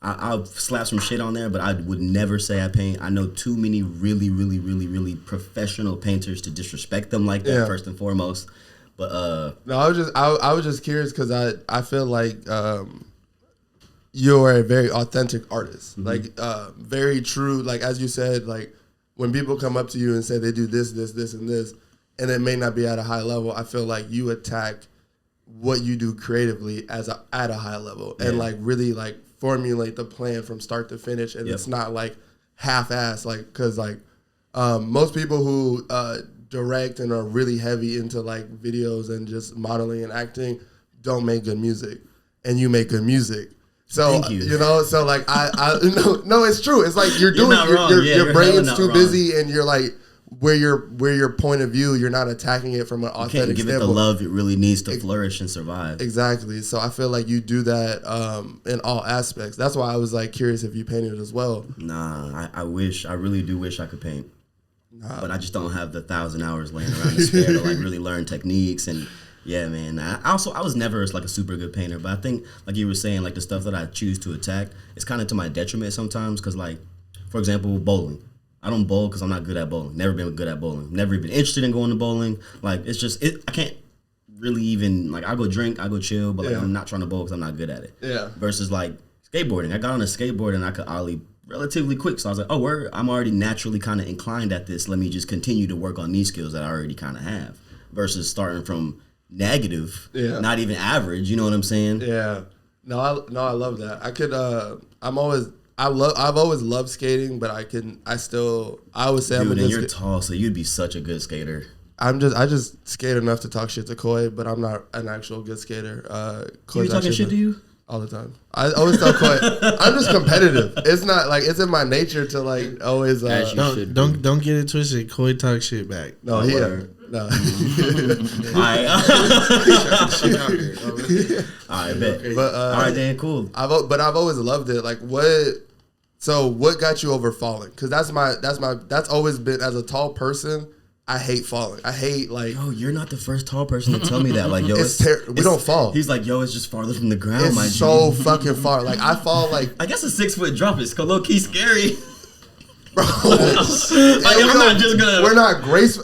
I'll slap some shit on there, but I would never say I paint. I know too many really, really, really, really professional painters to disrespect them like that, first and foremost. But no, I was just curious because I feel like you're a very authentic artist, like very true. Like as you said, like when people come up to you and say they do this, and this, and it may not be at a high level, I feel like you attack what you do creatively at a high level and like really like formulate the plan from start to finish, and it's not like half-assed, like because like most people who direct and are really heavy into like videos and just modeling and acting don't make good music, and you make good music. So thank you. So like I no, it's true. It's like you're doing your brain's too busy, and you're like where your point of view, you're not attacking it from an authentic standpoint. You can't give it the love it really needs to flourish and survive. Exactly. So I feel like you do that in all aspects. That's why I was like curious if you painted as well. Nah, I really do wish I could paint. But I just don't have the 1,000 hours laying around to spare to like really learn techniques. And yeah, man. I was never like a super good painter, but I think like you were saying, like the stuff that I choose to attack, it's kind of to my detriment sometimes. Because like, for example, bowling. I don't bowl because I'm not good at bowling. Never been good at bowling. Never even interested in going to bowling. Like it's just I can't really even like I go drink, I go chill, but like I'm not trying to bowl because I'm not good at it. Yeah. Versus like skateboarding. I got on a skateboard and I could ollie relatively quick. So I was like, oh, I'm already naturally kind of inclined at this. Let me just continue to work on these skills that I already kind of have. Versus starting from negative, not even average. You know what I'm saying? Yeah. No, I love that. I could. I've always loved skating, but I would say I'm a good you're tall, so you'd be such a good skater. I just skate enough to talk shit to Koi, but I'm not an actual good skater. You talking shit to you? All the time. I always tell Koi, I'm just competitive. It's not like it's in my nature to like always. Don't get it twisted. Koi talk shit back. No, no. All right, bet. But all right, then, cool. I've always loved it. Like what got you over falling? Because that's always been, as a tall person, I hate falling. I hate like. Yo, you're not the first tall person to tell me that. Like, yo, we don't fall. He's like, yo, it's just farther from the ground. It's so fucking far. Like I fall like. I guess a 6-foot drop is low key scary. Bro, like, I'm not just gonna. We're not graceful.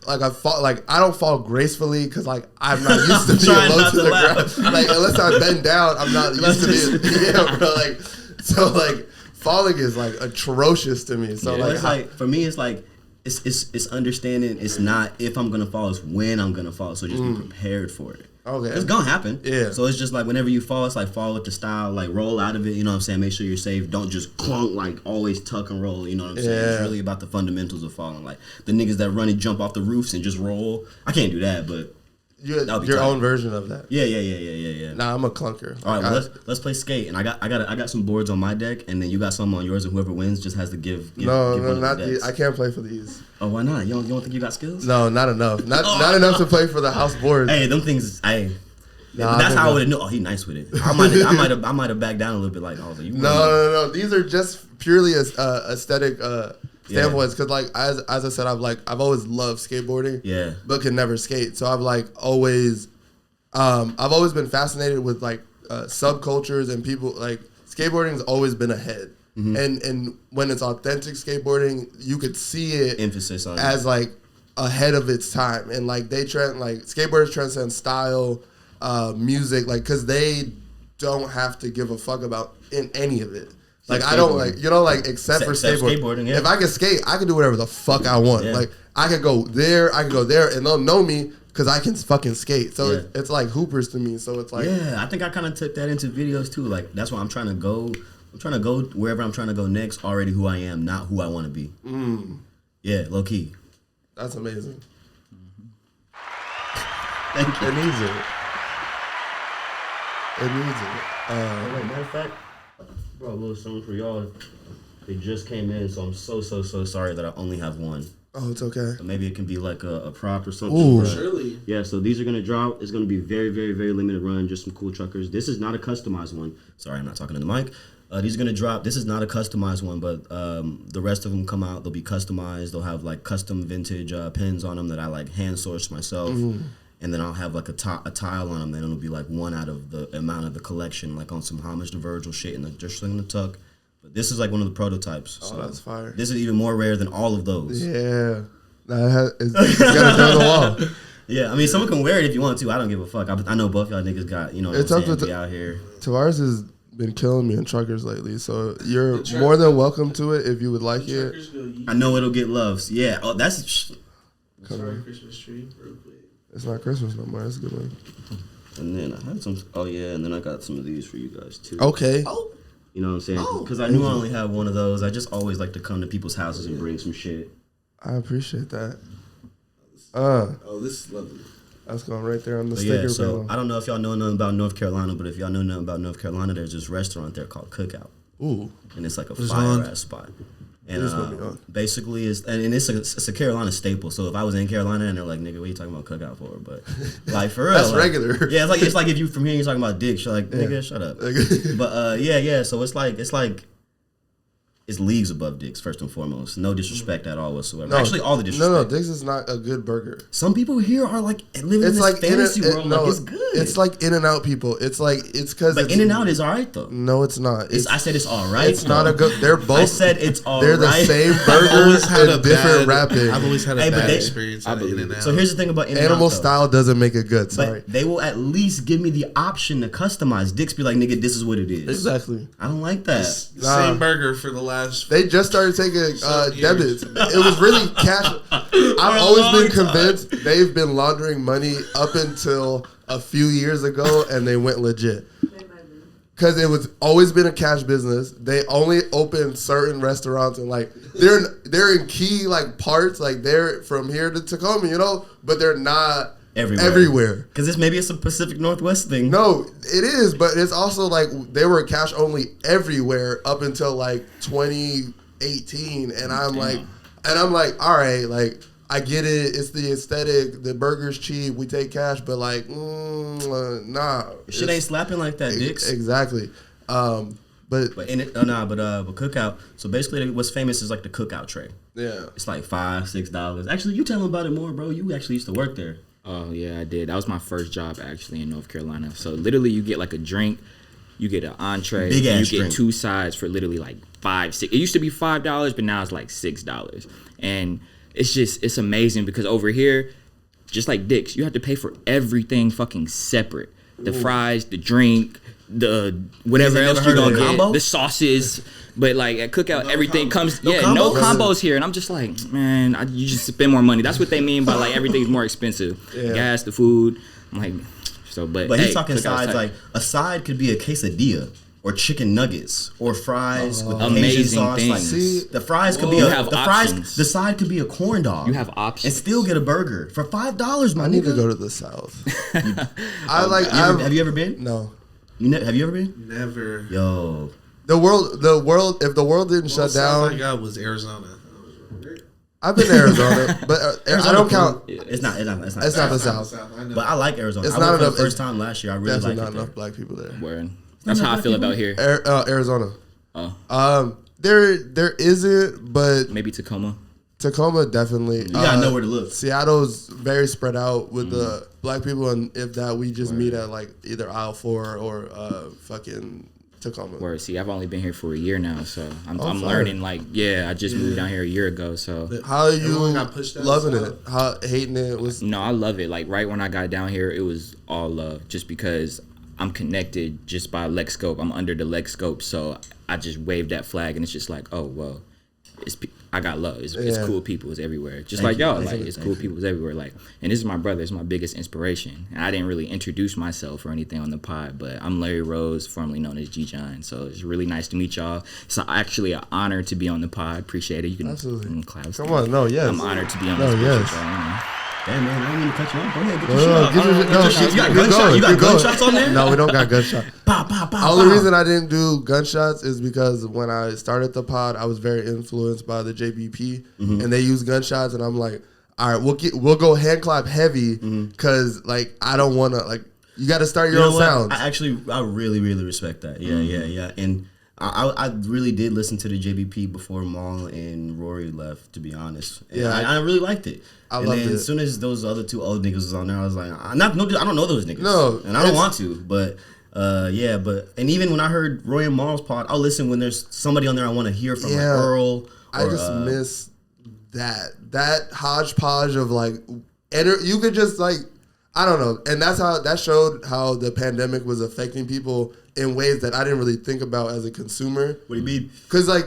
Like I fall. Like I don't fall gracefully because like I'm not used to being low to the ground. Like unless I bend down, I'm not used to being. Yeah, bro. Like so like falling is like atrocious to me. So it's like for me, it's like. It's understanding. It's not if I'm gonna fall. It's when I'm gonna fall. So just be prepared for it. Okay, it's gonna happen. Yeah. So it's just like whenever you fall, it's like fall with the style. Like roll out of it. You know what I'm saying? Make sure you're safe. Don't just clunk. Like always tuck and roll. You know what I'm saying? It's really about the fundamentals of falling. Like the niggas that run and jump off the roofs and just roll. I can't do that, but. Your own version of that. Yeah. Nah, I'm a clunker. All right, well, let's play skate, and I got some boards on my deck, and then you got some on yours, and whoever wins just has to give no, not these. I can't play for these. Oh, why not? You don't think you got skills? No, not enough. Not enough to play for the house boards. Hey, them things. That's how I would have known. Oh, he nice with it. I might have backed down a little bit. Like, I was like, no. These are just purely aesthetic. Standpoints, because like as I said, I've always loved skateboarding, but could never skate. So I've always been fascinated with like subcultures and people. Like skateboarding has always been ahead, and when it's authentic skateboarding, you could see it emphasis on as like ahead of its time, and like skateboarders transcend style, music, like because they don't have to give a fuck about in any of it. Like I don't except for skateboarding. Yeah. If I can skate, I can do whatever the fuck I want. Yeah. Like I could go there, and they'll know me because I can fucking skate. So it's like hoopers to me. So it's like I think I kind of took that into videos too. Like that's why I'm trying to go. I'm trying to go wherever I'm trying to go next. Already who I am, not who I want to be. Yeah, low key. That's amazing. Thank you. It needs it. Matter of fact. Bro, a little something for y'all. They just came in, so I'm so sorry that I only have one. Oh, it's okay. But maybe it can be like a prop or something. Ooh, surely. Yeah, so these are going to drop. It's going to be very, very, very limited run, just some cool truckers. This is not a customized one. Sorry, I'm not talking to the mic. These are going to drop. This is not a customized one, but the rest of them come out. They'll be customized. They'll have like custom vintage pins on them that I like hand sourced myself. And then I'll have like a tile on them. Then it'll be like one out of the amount of the collection, like on some homage to Virgil shit, and just in the tuck. But this is like one of the prototypes. Oh, so that's fire. This is even more rare than all of those. Yeah, it's got to go on the wall. Yeah, I mean, someone can wear it if you want to. I don't give a fuck. I know both y'all niggas got, you know, what I'm saying, be out here. Tavares has been killing me in truckers lately, so you're more than welcome to it if you would like it. I know it'll get love. Yeah, oh, that's. Sorry, Christmas tree, real quick. It's not Christmas no more. That's a good one. And then I had some. Oh yeah, and then I got some of these for you guys too. Okay. Oh. You know what I'm saying? Because I knew I only had one of those. I just always like to come to people's houses and bring some shit. I appreciate that. This is lovely. That's going right there on the sticker. Yeah, so I don't know if y'all know nothing about North Carolina, but if y'all know nothing about North Carolina, there's this restaurant there called Cookout. Ooh. And it's like a fire-ass spot. And basically, it's a Carolina staple. So if I was in Carolina and they're like, "Nigga, what are you talking about Cookout for?" But like for real, that's like, regular. Yeah, it's like if you from here, you're talking about dicks. You're like, "Nigga, shut up." But yeah. So it's like it's leagues above dicks first and foremost. No disrespect at all whatsoever. No, actually, all the disrespect. No, dicks is not a good burger. Some people here are like living in this fantasy world. Like it's good. It's like In-N-Out people. It's because. But In-N-Out is alright though. No, it's not. I said it's alright. It's not a good. They're both. I said it's alright. They're the same burgers and different wrapping. I've always had a bad experience at In-N-Out. So here's the thing about In-N-Out. Animal style doesn't make it good. Sorry. But they will at least give me the option to customize. Dicks be like, "Nigga, this is what it is." Exactly. I don't like that. Same burger for the last. They just started taking debits. It was really cash. I've always been convinced they've been laundering money up until a few years ago, and they went legit. Because it was always been a cash business. They only open certain restaurants, and like they're in key like parts, like they're from here to Tacoma, you know, but they're not everywhere. Because maybe it's a Pacific Northwest thing. No, it is, but it's also like they were cash only everywhere up until like 2018, and I'm like, all right, like I get it. It's the aesthetic. The burger's cheap. We take cash, but like, nah. Shit ain't slapping like that, dicks. Exactly. But Cookout. So basically, what's famous is like the Cookout Tray. Yeah, it's like $5-6. Actually, you tell them about it more, bro. You actually used to work there. Oh yeah, I did. That was my first job actually in North Carolina. So literally, you get like a drink, you get an entree, big ass you get drink. 2 sides for literally like $5, $6. It used to be $5, but now it's like $6. And it's amazing because over here, just like Dick's, you have to pay for everything fucking separate. The fries, the drink, the whatever else you're gonna get, the sauces. But like at Cookout, everything comes. No combos here, and I'm just like, man, you just spend more money. That's what they mean by like everything's more expensive. Gas, the food. I'm like, so but he's talking sides. Like a side could be a quesadilla or chicken nuggets or fries with amazing sauce. Things. Like, see, the fries could be the side could be a corn dog. You have options and still get a burger for $5. I need to go to the South. Have you ever been? No. Have you ever been? Never. Yo. The world. If the world didn't shut down, I got was Arizona. I've been to Arizona, but I don't count. It's not the South. But I like Arizona. It's I not went enough. For the first time last year. I really like it. Not enough black people there. Word. That's how I feel about here. Arizona. Oh. There isn't, but maybe Tacoma. Tacoma definitely. You gotta know where to look. Seattle's very spread out with the black people, and if that we just meet at like either aisle 4 or fucking Tacoma. Word. See, I've only been here for a year now, so I'm learning. Like, I just moved down here a year ago. So how are you loving it? How hating it was? No, I love it. Like right when I got down here, it was all love, just because I'm connected just by Lexscope. I'm under the Lexscope, so I just waved that flag, and it's just like, oh well, I got love. It's cool people. It's everywhere. Just like y'all, like it's cool people. It's everywhere. Like, and this is my brother. It's my biggest inspiration. And I didn't really introduce myself or anything on the pod, but I'm Larry Rose, formerly known as G John. So it's really nice to meet y'all. It's actually an honor to be on the pod. Appreciate it. You can absolutely clap. Come on, no, yes. I'm honored to be on this. Yes. Damn, man, I didn't mean to cut you off. Go ahead, get your shot. You got gunshots on there? No, we don't got gunshots. The only reason I didn't do gunshots is because when I started the pod, I was very influenced by the JBP, and they use gunshots, and I'm like, all right, we'll go hand clap heavy, because like I don't want to, like, you got to start your own sounds. I really, really respect that. Yeah. And I really did listen to the JBP before Maul and Rory left, to be honest. And I really liked it. I loved it. As soon as those other 2 old niggas was on there, I was like, I don't know those niggas. No. And I don't want to, but and even when I heard Roy and Maul's pod, I'll listen when there's somebody on there I want to hear from, like Earl. I just miss that hodgepodge of like, you could just like, I don't know. And that showed how the pandemic was affecting people in ways that I didn't really think about as a consumer. What do you mean? Because like,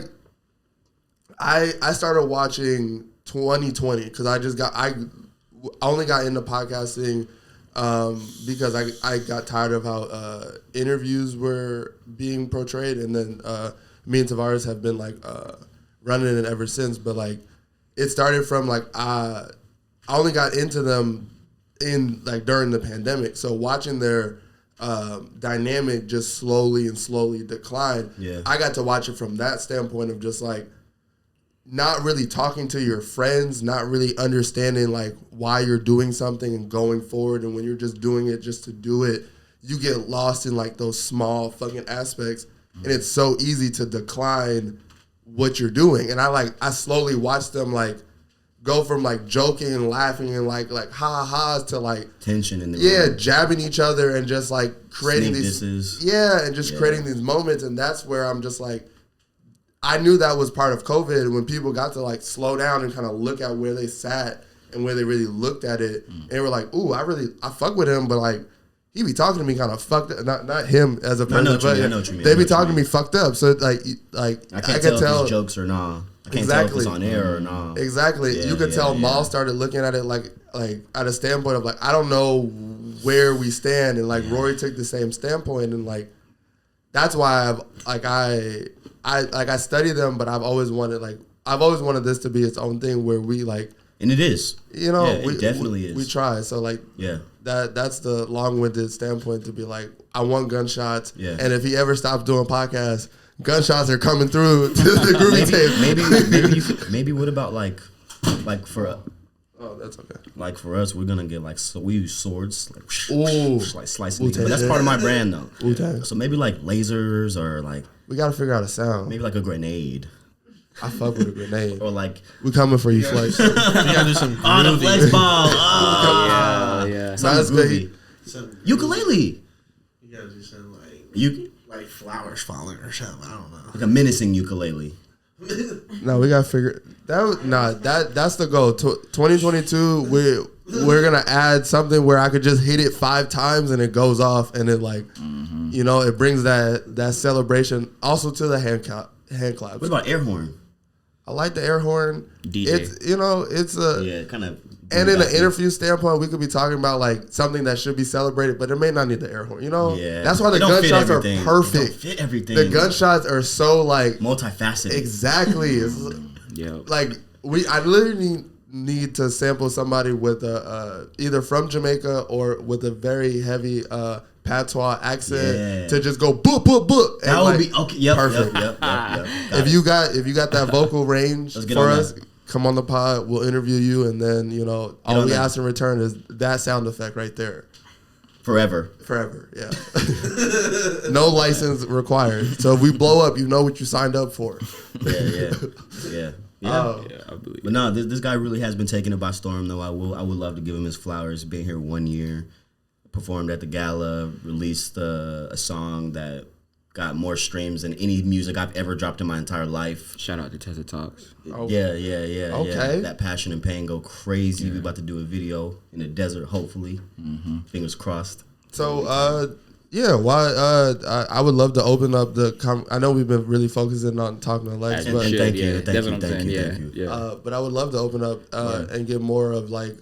I started watching 2020 because I only got into podcasting because I got tired of how interviews were being portrayed, and then me and Tavares have been like running it ever since. But like, it started from like I only got into them in like during the pandemic, so watching their dynamic just slowly decline. I got to watch it from that standpoint of just like not really talking to your friends, not really understanding like why you're doing something and going forward, and when you're just doing it just to do it, you get lost in like those small fucking aspects, and it's so easy to decline what you're doing. And I slowly watched them like go from like joking and laughing and like ha-has to like tension in the room. Jabbing each other and just like creating these creating these moments. And that's where I'm just like, I knew that was part of COVID when people got to like slow down and kind of look at where they sat and where they really looked at it, and they were like, ooh, I fuck with him, but like he be talking to me kind of fucked up. Not him as a person, but they be talking to me fucked up. So like I can't tell if it's jokes or not. I can't tell if it's on air or not. Exactly. You could tell Maul started looking at it like at a standpoint of like, I don't know where we stand, and like Rory took the same standpoint, and like that's why I study them, but I've always wanted this to be its own thing where we like, and it is, it definitely is. We try. So like, that's the long-winded standpoint to be like, I want gunshots, and if he ever stops doing podcasts, gunshots are coming through to the Groovy Tapes. Maybe what about like for oh, that's okay. Like for us, we're gonna get like, so we use swords, like slicing. But that's part of my brand though. So maybe like lasers or like We gotta figure out a sound. Maybe like a grenade. I fuck with a grenade. Or like we coming for you, Flex. We gotta do some the flex ball. Oh yeah. That's good. Ukulele. You gotta do something Like flowers falling or something. I don't know. Like a menacing ukulele. No, we gotta figure that. That's the goal. 2022. We're gonna add something where I could just hit it 5 times and it goes off, and it like, it brings that celebration also to the hand claps. What about air horn? I like the air horn. DJ. It's a kind of. And in an interview standpoint, we could be talking about like something that should be celebrated, but it may not need the air horn. That's why the gunshots are perfect. It don't fit everything. The gunshots are so like multifaceted. Exactly. Like I literally need to sample somebody with either from Jamaica or with a very heavy patois accent to just go boop boop boop. That would be okay. Yep, perfect. Yep. If you got that vocal range for us. Come on the pod, we'll interview you, and then, all we ask in return is that sound effect right there. Forever, yeah. No license required. So if we blow up, you know what you signed up for. Yeah. I believe. But no, this guy really has been taken it by storm, though. I would love to give him his flowers. Being here 1 year, performed at the gala, released a song that got more streams than any music I've ever dropped in my entire life. Shout out to Tessa Talks. Oh. Yeah. Okay. That Passion and Pain go crazy. Yeah. We about to do a video in the desert, hopefully. Fingers crossed. So, I would love to open up I know we've been really focusing on talking to Lex, but thank you. But I would love to open up and get more of like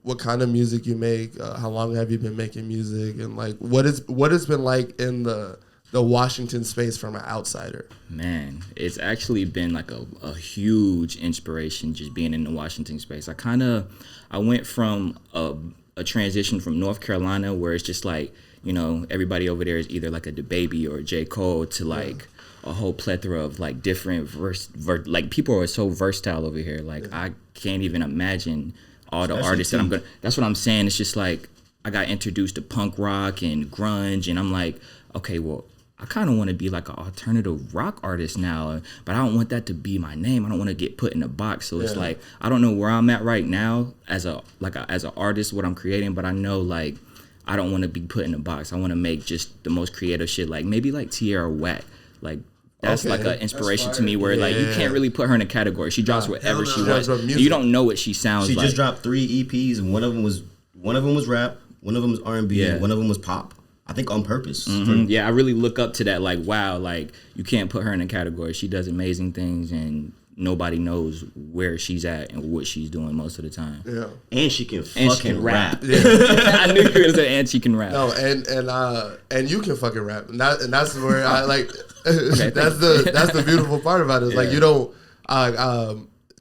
what kind of music you make, how long have you been making music, and like what it's been like in the Washington space from an outsider. Man, it's actually been like a huge inspiration just being in the Washington space. I went from a transition from North Carolina where it's just like, everybody over there is either like a DaBaby or a J. Cole to like a whole plethora of like different like people are so versatile over here. Like I can't even imagine all the artists that that's what I'm saying. It's just like I got introduced to punk rock and grunge, and I'm like, okay, well, I kind of want to be like an alternative rock artist now, but I don't want that to be my name. I don't want to get put in a box. So it's like, I don't know where I'm at right now as an artist, what I'm creating, but I know like I don't want to be put in a box. I want to make just the most creative shit, like maybe like Tierra Whack. Like that's like an inspiration to me where like you can't really put her in a category. She drops whatever she wants. You don't know what she sounds like. She just dropped 3 EPs, and one of them was rap, one of them was R&B, and one of them was pop. I think on purpose. Yeah, I really look up to that. Like, wow, like you can't put her in a category. She does amazing things, and nobody knows where she's at and what she's doing most of the time. Yeah, and she can fucking rap. Yeah. I knew you were gonna say, and she can rap. No, and you can fucking rap, and that's where I like. Okay, that's the beautiful part about it. It's like you don't.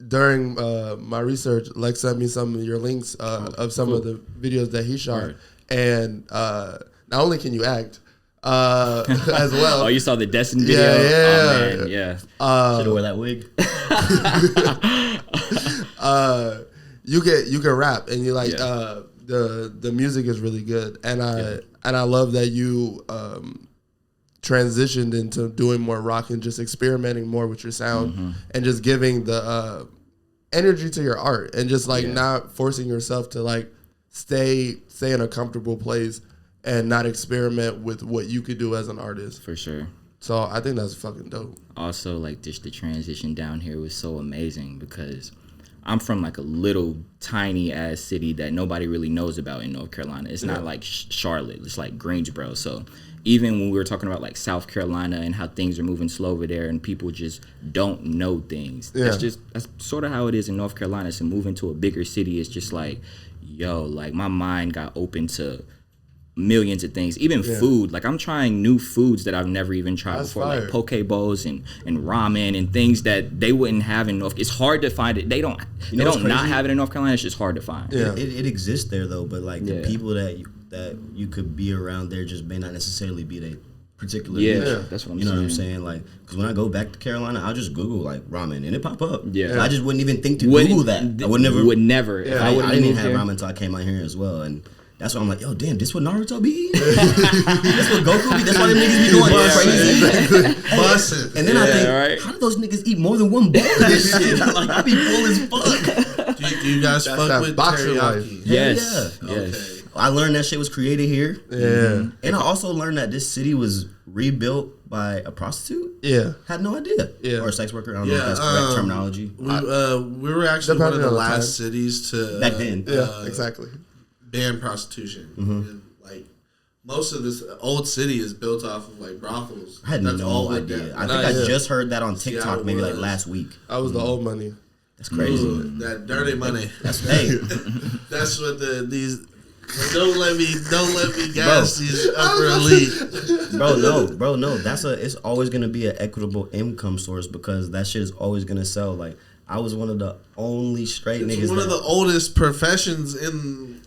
During my research, Lex sent me some of your links of some of the videos that he shot, and. Not only can you act, as well. Oh, you saw the Destin video? Yeah. Oh, man, yeah. Should have wore that wig. You can rap, and you like the music is really good, and I love that you transitioned into doing more rock and just experimenting more with your sound and just giving the energy to your art and just like not forcing yourself to like stay in a comfortable place and not experiment with what you could do as an artist. For sure. So I think that's fucking dope. Also, like, just the transition down here was so amazing because I'm from, like, a little tiny-ass city that nobody really knows about in North Carolina. It's not like Charlotte. It's like Greensboro. So even when we were talking about, like, South Carolina and how things are moving slow over there and people just don't know things. That's sort of how it is in North Carolina. So moving to a bigger city is just like, yo, like, my mind got open to millions of things, even food. Like I'm trying new foods that I've never even tried before, like poke bowls and ramen and things that they wouldn't have in North. It's hard to find it. They don't not have it in North Carolina. It's just hard to find. Yeah, it exists there though, but like the people that you could be around there just may not necessarily be the particular. That's what I'm saying. You know what I'm saying? Like, because when I go back to Carolina, I'll just Google like ramen and it pop up. Yeah, I just wouldn't even think to Google that. I would never. Yeah. I didn't even have ramen until I came out here as well, and That's why I'm like, yo, damn, this what Naruto be eating? This what Goku be? That's why them niggas be going crazy. Bussin'. And then I think, how do those niggas eat more than one bowl of this shit? Like, I be full as fuck. Do you guys fuck with teriyaki? Yes. Okay. I learned that shit was created here. Yeah. And I also learned that this city was rebuilt by a prostitute. Yeah. Had no idea. Yeah. Or a sex worker. I don't know if that's correct terminology. We were actually one of the last cities to back then. Exactly. Ban prostitution. And, like, most of this old city is built off of like brothels. I had no idea. I think I just heard that on TikTok maybe like last week. That was the old money. That's crazy. That dirty money. That's That's what these. Don't let me gas these upper elite. Bro, no. It's always gonna be an equitable income source because that shit is always gonna sell. Like, I was one of the only straight niggas. It's one of the oldest professions in.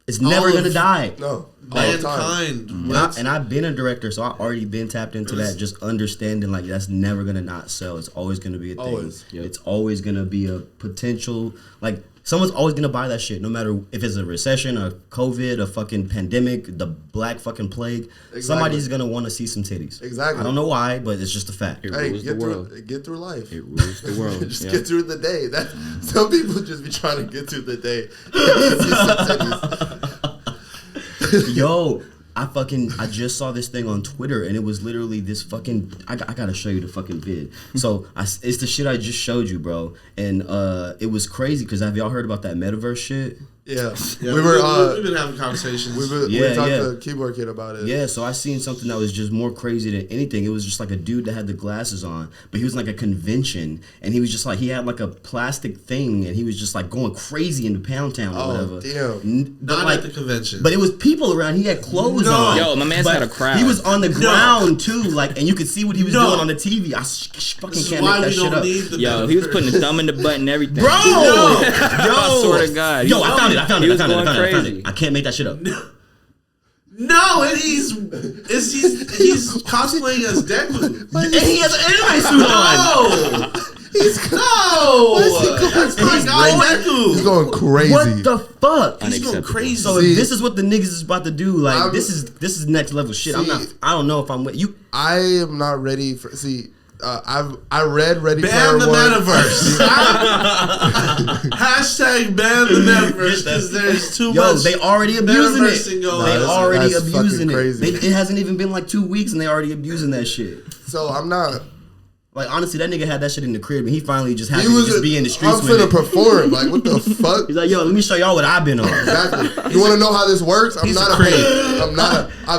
It's never gonna die. No, mankind. And I've been a director, so I already been tapped into that. Just understanding like that's never gonna not sell. It's always gonna be a thing. Always. Yep. It's always gonna be a potential like. Someone's always gonna buy that shit, no matter if it's a recession, a COVID, a fucking pandemic, the black fucking plague. Exactly. Somebody's gonna want to see some titties. Exactly. I don't know why, but it's just a fact. It rules the world. Get through life. It rules the world. Just get through the day. Some people just be trying to get through the day. Yo, I just saw this thing on Twitter and it was literally this fucking. I gotta show you the fucking vid. So it's the shit I just showed you, bro. And it was crazy because have y'all heard about that metaverse shit? Yeah. We've been having conversations. We talked to the keyboard kid about it. Yeah, so I seen something that was just more crazy than anything. It was just like a dude that had the glasses on, but he was like a convention, and he was just like, he had like a plastic thing, and he was just like going crazy into Pound Town or whatever. Damn. Not like, at the convention. But it was people around. He had clothes on. Yo, my man's had a crowd. He was on the ground too, like, and you could see what he was doing on the TV. I fucking can't make that shit up. Yo, he was putting his thumb in the butt and everything. Bro! I swear to God. Yo, I found it. I can't make that shit up. No, and he's cosplaying as Deku. And he has an anime suit on. That's my guy Deku. He's going crazy. What the fuck? He's going crazy. So if this is what the niggas is about to do, like this is next level shit. I don't know if I'm with you. I am not ready for. I read Ready Player Ban the One. Metaverse. Hashtag ban the Metaverse because there's too much. Yo, they already abusing it. They already abusing it. It hasn't even been like 2 weeks and they already abusing that shit. So I'm not. Like, honestly, that nigga had that shit in the crib and he finally just happened to just be in the streets I'm finna perform. Like, what the fuck? He's like, yo, let me show y'all what I've been on. Exactly. You want to know how this works? I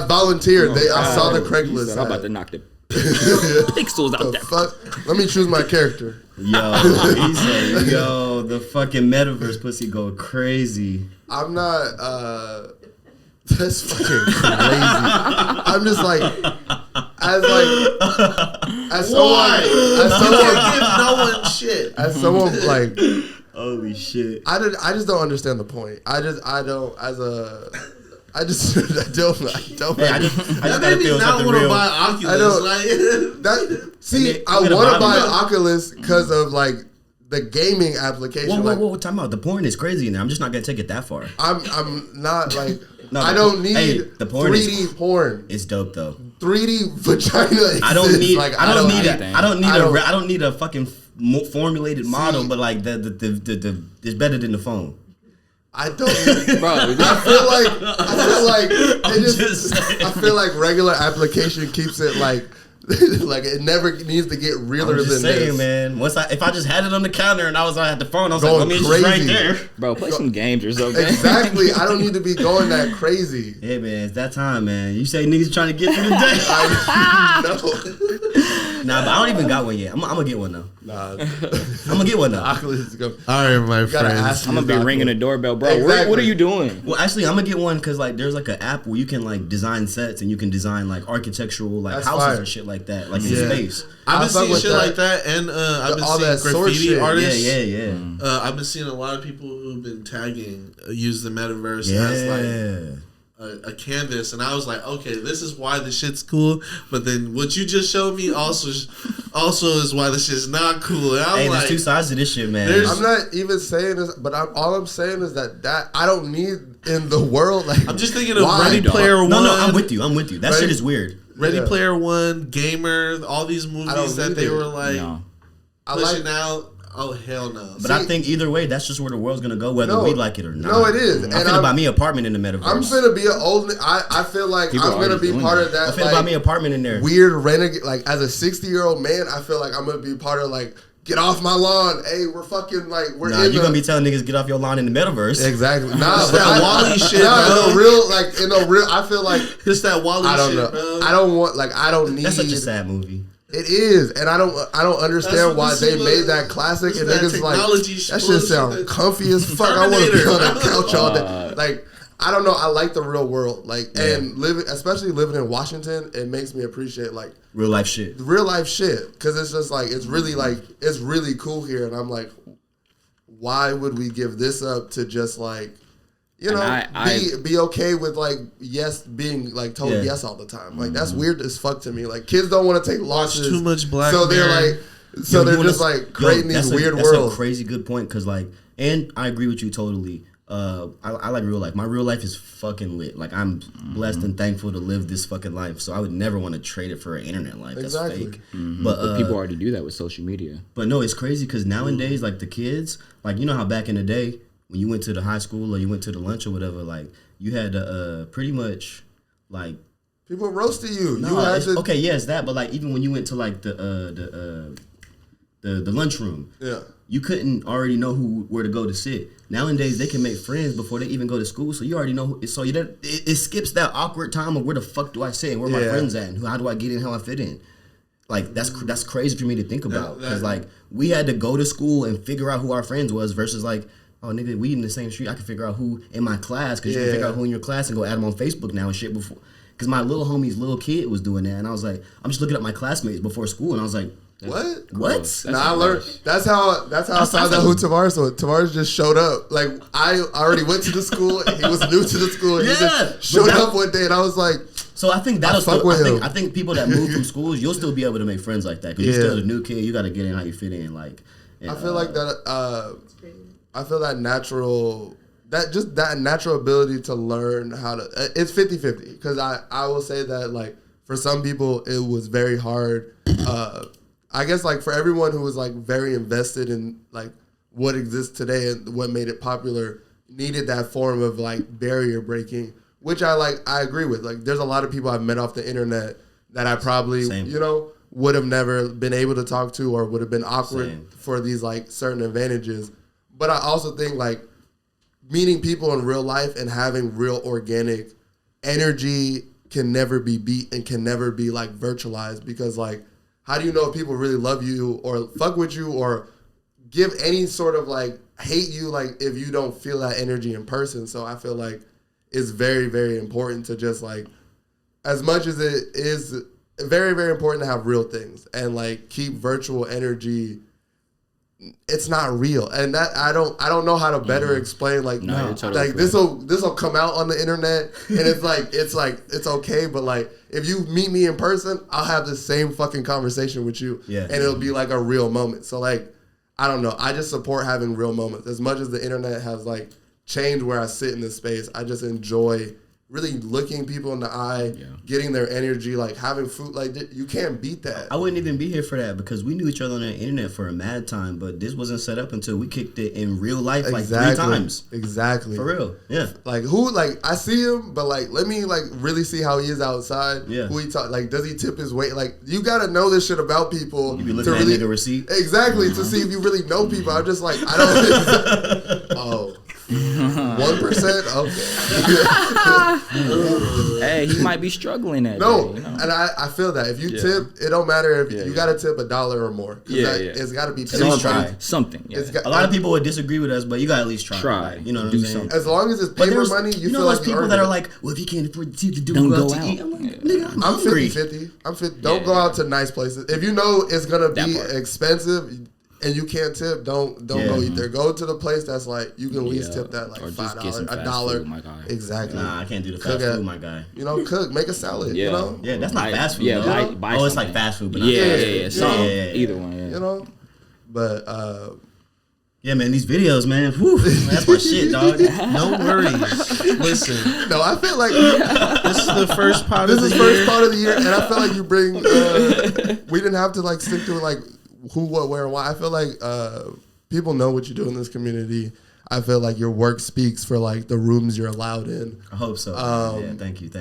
volunteered. I saw the Craigslist. I'm about to knock the pixels out there. Fuck? Let me choose my character. Yo, he said, yo, the fucking metaverse pussy go crazy. I'm not, that's fucking crazy. I'm just like, as someone like, holy shit. I just don't understand the point. I don't. I don't. I just gotta feel something want to real. buy Oculus. I want to buy Oculus because of like the gaming application. Whoa, time out. The porn is crazy in there. I'm just not gonna take it that far. I'm not like. No, I don't need the porn 3D porn. It's dope though. 3D vagina exists. I don't need. Like, I don't need a fucking formulated model, but like the it's better than the phone. I don't, bro. I feel like regular application keeps it like it never needs to get realer than this. Man. If I just had it on the counter and I was at the phone, I was like, let me just right there, bro. Play some games or something. Exactly. I don't need to be going that crazy. Hey man, it's that time, man. You say niggas trying to get through the day. I know. Nah, but I don't even got one yet. I'm gonna get one though. Nah, I'm gonna get one though. Oculus is go. All right, my friends. I'm gonna be ringing the doorbell, bro. Exactly. What are you doing? Well, actually, I'm gonna get one because like there's like an app where you can like design sets and you can design like architectural like That's houses fire. and shit like that, like in space. I've been seeing shit like that, and I've been seeing graffiti artists. Yeah. I've been seeing a lot of people who've been tagging use the metaverse as like a canvas, and I was like, okay, this is why the shit's cool. But then what you just showed me also is why the shit's not cool. And I'm there's two sides to this shit, man. I'm not even saying this, but all I'm saying is that I don't need in the world? Like, I'm just thinking of Ready Player One. No, I'm with you. That shit is weird. Ready Player One, Gamer, all these movies that they were like pushing out. Oh, hell no. But I think either way, that's just where the world's going to go, whether we like it or not. No, it is. I'm finna buy me an apartment in the metaverse. I'm finna be an old... I feel like I'm going to be part of that. I'm finna buy me an apartment in there. Weird renegade... Like, as a 60-year-old man, I feel like I'm going to be part of, like, get off my lawn. Hey, we're fucking, like... You're going to be telling niggas get off your lawn in the metaverse. Exactly. Nah, but that Wally shit, I feel like... It's that Wally shit, I don't know. Bro. I don't want... Like, I don't need... That's such a sad movie. It is, and I don't understand why they made that classic. And niggas like that shit sound comfy as fuck. I want to be on that couch all day. Like, I don't know. I like the real world, and especially living in Washington, it makes me appreciate like real life shit. Because it's just like it's really cool here, and I'm like, why would we give this up to just like. You know, be okay with like being like told yes all the time. Like that's weird as fuck to me. Like kids don't want to take losses. Too much black. So they're like, they're just like creating these weird worlds. That's a crazy good point because like, and I agree with you totally. I like real life. My real life is fucking lit. Like I'm blessed and thankful to live this fucking life. So I would never want to trade it for an internet life. That's fake. But people already do that with social media. But no, it's crazy because nowadays, like the kids, like you know how back in the day. When you went to the high school or you went to the lunch or whatever, like you had to pretty much like people roasted you. No, you had to, okay, yes, that. But like even when you went to like the lunchroom, you couldn't already know where to go to sit. Nowadays they can make friends before they even go to school, so you already know. So it skips that awkward time of where the fuck do I sit and where my friends at and how do I get in, how I fit in. Like that's crazy for me to think about because like we had to go to school and figure out who our friends was versus like. Oh, nigga, we in the same street. I can figure out who in my class because you can figure out who in your class and go add them on Facebook now and shit before. Because my little homie's little kid was doing that. And I was like, I'm just looking at my classmates before school. And I was like, what? I learned. That's how I found out who Tavares was. Tavares just showed up. Like, I already went to the school. He was new to the school. And he just showed up one day. And I was like, so I think I think people that move from schools, you'll still be able to make friends like that. Because you're still a new kid. You got to get in how you fit in. Like, I feel like that... I feel that natural ability to learn how to, it's 50-50 because I will say that like for some people it was very hard. I guess like for everyone who was like very invested in like what exists today and what made it popular needed that form of like barrier breaking, which I agree with. Like there's a lot of people I've met off the internet that I probably, would have never been able to talk to or would have been awkward for these like certain advantages. But I also think, like, meeting people in real life and having real organic energy can never be beat and can never be, like, virtualized. Because, like, how do you know if people really love you or fuck with you or give any sort of, like, hate you, like, if you don't feel that energy in person? So I feel like it's very, very important to just, like, as much as it is very, very important to have real things and, like, keep virtual energy... It's not real, and that I don't know how to better explain. Like, totally this will come out on the internet, and it's okay. But like, if you meet me in person, I'll have the same fucking conversation with you, and it'll be like a real moment. So like, I don't know. I just support having real moments as much as the internet has like changed where I sit in this space. I just enjoy really looking people in the eye, getting their energy, like having food, like you can't beat that. I wouldn't even be here for that because we knew each other on the internet for a mad time, but this wasn't set up until we kicked it in real life like 3 times. Exactly. For real. Yeah. Like I see him, but like let me like really see how he is outside. Yeah. Who he talk like does he tip his weight? Like you gotta know this shit about people. You be looking at nigga receipt. Exactly, to see if you really know people. I'm just like I don't 1%? Okay. Hey, he might be struggling at no, day, you know? And I feel that. If you tip, it don't matter if you got to tip $1 or more. It's got to be at least try. Something. Yeah. A lot of people would disagree with us, but you got to at least try. You know what I'm saying? Something. As long as it's paper money, you feel like there's people that are like, well, if you can't afford to don't go out to eat. I'm like, nigga, I'm hungry. 50-50. Don't go out to nice places. If you know it's going to be expensive, and you can't tip, don't go eat there. Go to the place that's like you can at least tip that like $5, $1. My guy. Exactly. Nah, I can't do the fast food, my guy. You know, cook, make a salad. Yeah. You know. Yeah, that's not fast food. Yeah, buy it's like fast food, but yeah. Either one. Yeah. You know, but Yeah, man, these videos, man, whew, that's my shit, dog. No worries. Listen. No, I feel like this is the first part of the year. First part of the year, and I feel like you bring. We didn't have to like stick to it, like who, what, where, and why. I feel like people know what you do in this community. I feel like your work speaks for like the rooms you're allowed in. I hope so. Yeah, thank you.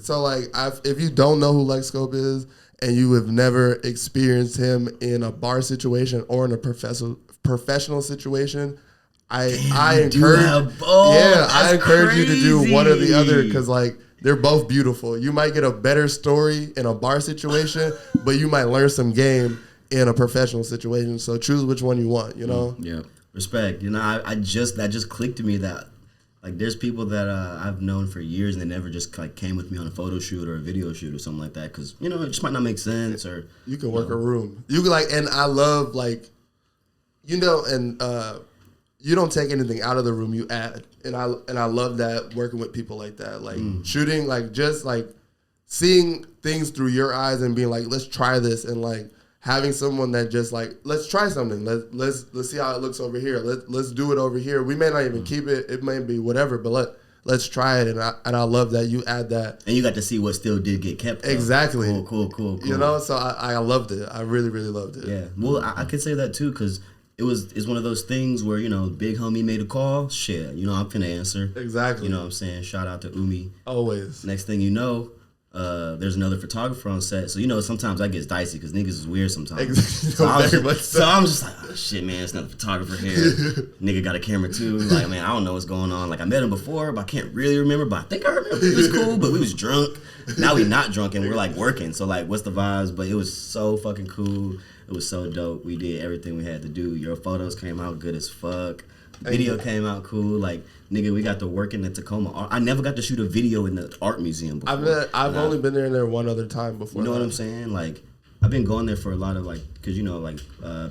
So like, if you don't know who Lexscope is and you have never experienced him in a bar situation or in a professional situation, I encourage you to do one or the other, because like they're both beautiful. You might get a better story in a bar situation, but you might learn some game in a professional situation. So choose which one you want, you know? Yeah. Respect. You know, that just clicked to me that like there's people that I've known for years and they never just like came with me on a photo shoot or a video shoot or something like that, because, you know, it just might not make sense. Or you can work a room. You can like, and I love like, you know, and you don't take anything out of the room, you add. And I love that, working with people like that. Like shooting, like just like seeing things through your eyes and being like, let's try this, and like having someone that just like, let's try something. Let's see how it looks over here. Let's do it over here. We may not even keep it. It may be whatever, but let's try it. And I love that you add that. And you got to see what still did get kept. Exactly. Cool. You know, so I loved it. I really, really loved it. Yeah. Well, I could say that too, because it's one of those things where, you know, big homie made a call. Shit, you know, I'm finna answer. Exactly. You know what I'm saying? Shout out to Umi. Always. Next thing you know, there's another photographer on set. So, you know, sometimes that gets dicey because niggas is weird sometimes. Exactly. So I'm just like, oh, shit, man, it's another photographer here. Nigga got a camera too. Like, man, I don't know what's going on. Like, I met him before, but I can't really remember. But I think I remember he was cool, but we was drunk. Now we not drunk and we're like working. So, like, what's the vibes? But it was so fucking cool. It was so dope. We did everything we had to do. Your photos came out good as fuck. Video came out cool. Like, nigga, we got to work in the Tacoma. I never got to shoot a video in the art museum before. I've only been there one other time before. You know what I'm saying? Like, I've been going there for a lot of like, because, you know, like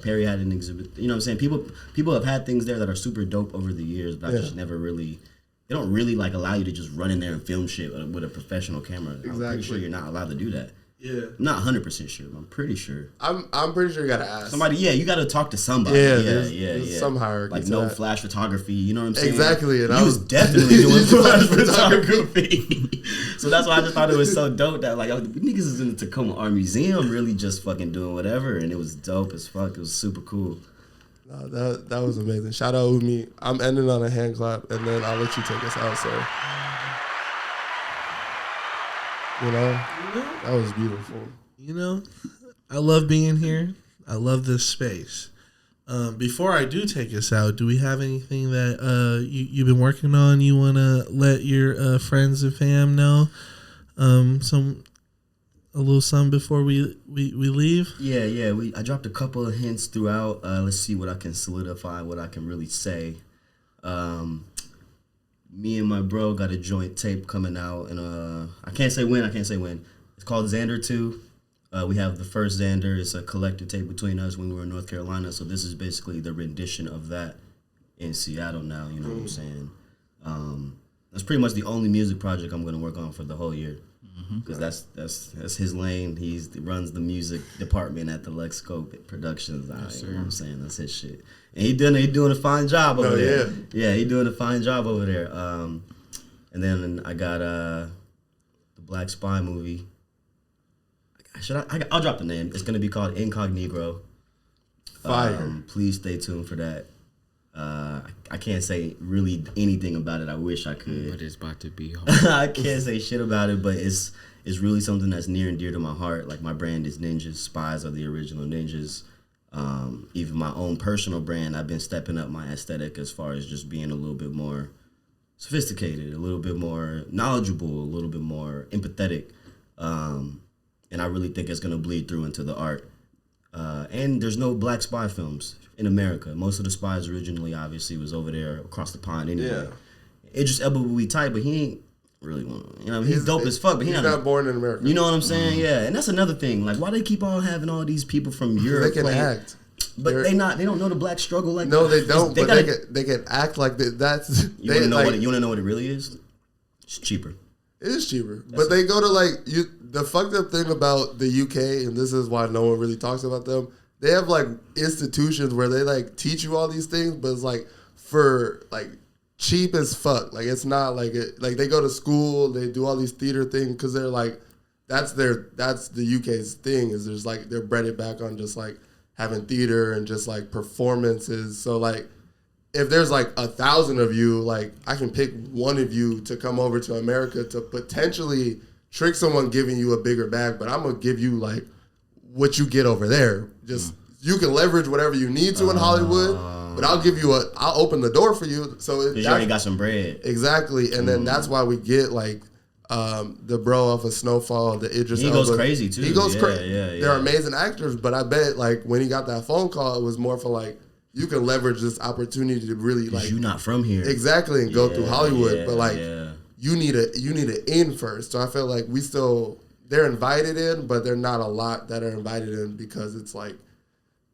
Perry had an exhibit. You know what I'm saying? People have had things there that are super dope over the years, but I just never really. They don't really like allow you to just run in there and film shit with a professional camera. Exactly. I'm pretty sure you're not allowed to do that. Yeah. I'm not 100% sure, but I'm pretty sure. I'm pretty sure you gotta ask somebody. Yeah, you gotta talk to somebody. There's some hierarchy. Like no flash photography. You know what I'm saying? Exactly. And I was definitely doing flash photography. So that's why I just thought it was so dope that like niggas is in the Tacoma Art Museum really just fucking doing whatever, and it was dope as fuck. It was super cool. No, that was amazing. Shout out Umi. I'm ending on a hand clap, and then I'll let you take us out, sir. You know, that was beautiful. You know, I love being here. I love this space. Before I do take us out, do we have anything that you've been working on you want to let your friends and fam know? A little something before we leave? Yeah. I dropped a couple of hints throughout. Let's see what I can solidify, what I can really say. Me and my bro got a joint tape coming out, and I can't say when. It's called Xander 2. We have the first Xander. It's a collective tape between us when we were in North Carolina. So this is basically the rendition of that in Seattle now. You know what I'm saying? That's pretty much the only music project I'm going to work on for the whole year, because that's his lane. He runs the music department at the Lexscope Productions. You know what I'm saying? That's his shit. And he doing a fine job over there. Yeah, he doing a fine job over there. And then I got the Black Spy movie. I'll drop the name. It's gonna be called Incognito. Fire. Please stay tuned for that. I can't say really anything about it. I wish I could. But it's about to be hard. I can't say shit about it, but it's really something that's near and dear to my heart. Like, my brand is ninjas. Spies are the original ninjas. Even my own personal brand, I've been stepping up my aesthetic as far as just being a little bit more sophisticated, a little bit more knowledgeable, a little bit more empathetic. And I really think it's going to bleed through into the art. And there's no black spy films in America. Most of the spies originally, obviously, was over there across the pond anyway. Yeah. Idris Elba would be tight, but he ain't really want to. You know, he's dope as fuck, but he's not born in America. You know what I'm saying? Yeah, and that's another thing. Like, why they keep on having all these people from Europe? They can act, but they don't know the black struggle like. No, they don't. They can act like that's. You want to know what? You want to know what it really is? It's cheaper. It is cheaper, but they go to like you. The fucked up thing about the UK, and this is why no one really talks about them. they have like institutions where they like teach you all these things, but it's like for like cheap as fuck. Like it's not like it. Like they go to school, they do all these theater things because they're like that's the UK's thing is there's like they're breaded back on just like having theater and just like performances. So like if there's like 1,000 of you, like I can pick one of you to come over to America to potentially trick someone giving you a bigger bag, but I'm gonna give you like what you get over there. Just you can leverage whatever you need to in Hollywood, but I'll open the door for you. So you already got some bread. Exactly, and then that's why we get like the bro off of Snowfall, the Idris Elba. He goes crazy too. He goes crazy. Yeah. They're amazing actors, but I bet like when he got that phone call, it was more for like you can leverage this opportunity to really like you're not from here exactly and go through Hollywood, but like you need an in first. So I feel like they're invited in, but they're not a lot that are invited in because it's like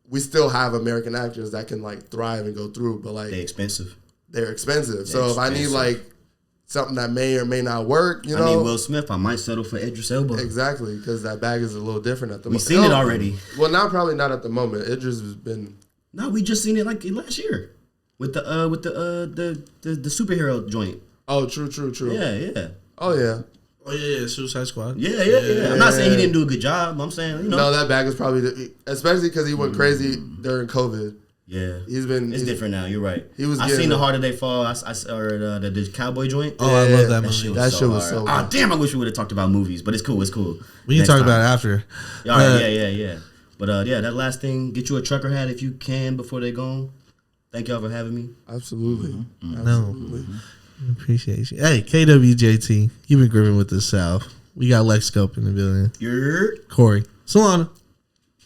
we still have American actors that can like thrive and go through, but like they're expensive. So if I need like something that may or may not work, I need Will Smith, I might settle for Idris Elba. Exactly, because that bag is a little different at the moment. We've seen it already. Well, probably not at the moment. Idris has been. No, we just seen it like last year with the superhero joint. Oh, true. Yeah. Oh yeah. Oh yeah, Suicide Squad. Yeah. I'm not saying he didn't do a good job. I'm saying No, that bag is probably especially because he went crazy during COVID. Yeah, it's different now. You're right. I seen The Harder They Fall. I or the cowboy joint. Oh, I love that movie. That shit was so. Ah, damn! I wish we would have talked about movies, but it's cool. We can talk about it after. All right, yeah. But that last thing, get you a trucker hat if you can before they gone. Thank y'all for having me. Absolutely. No, appreciate you. Hey, KWJT, you've been grooving with the South. We got Lexscope in the building. You're Corey, Solana.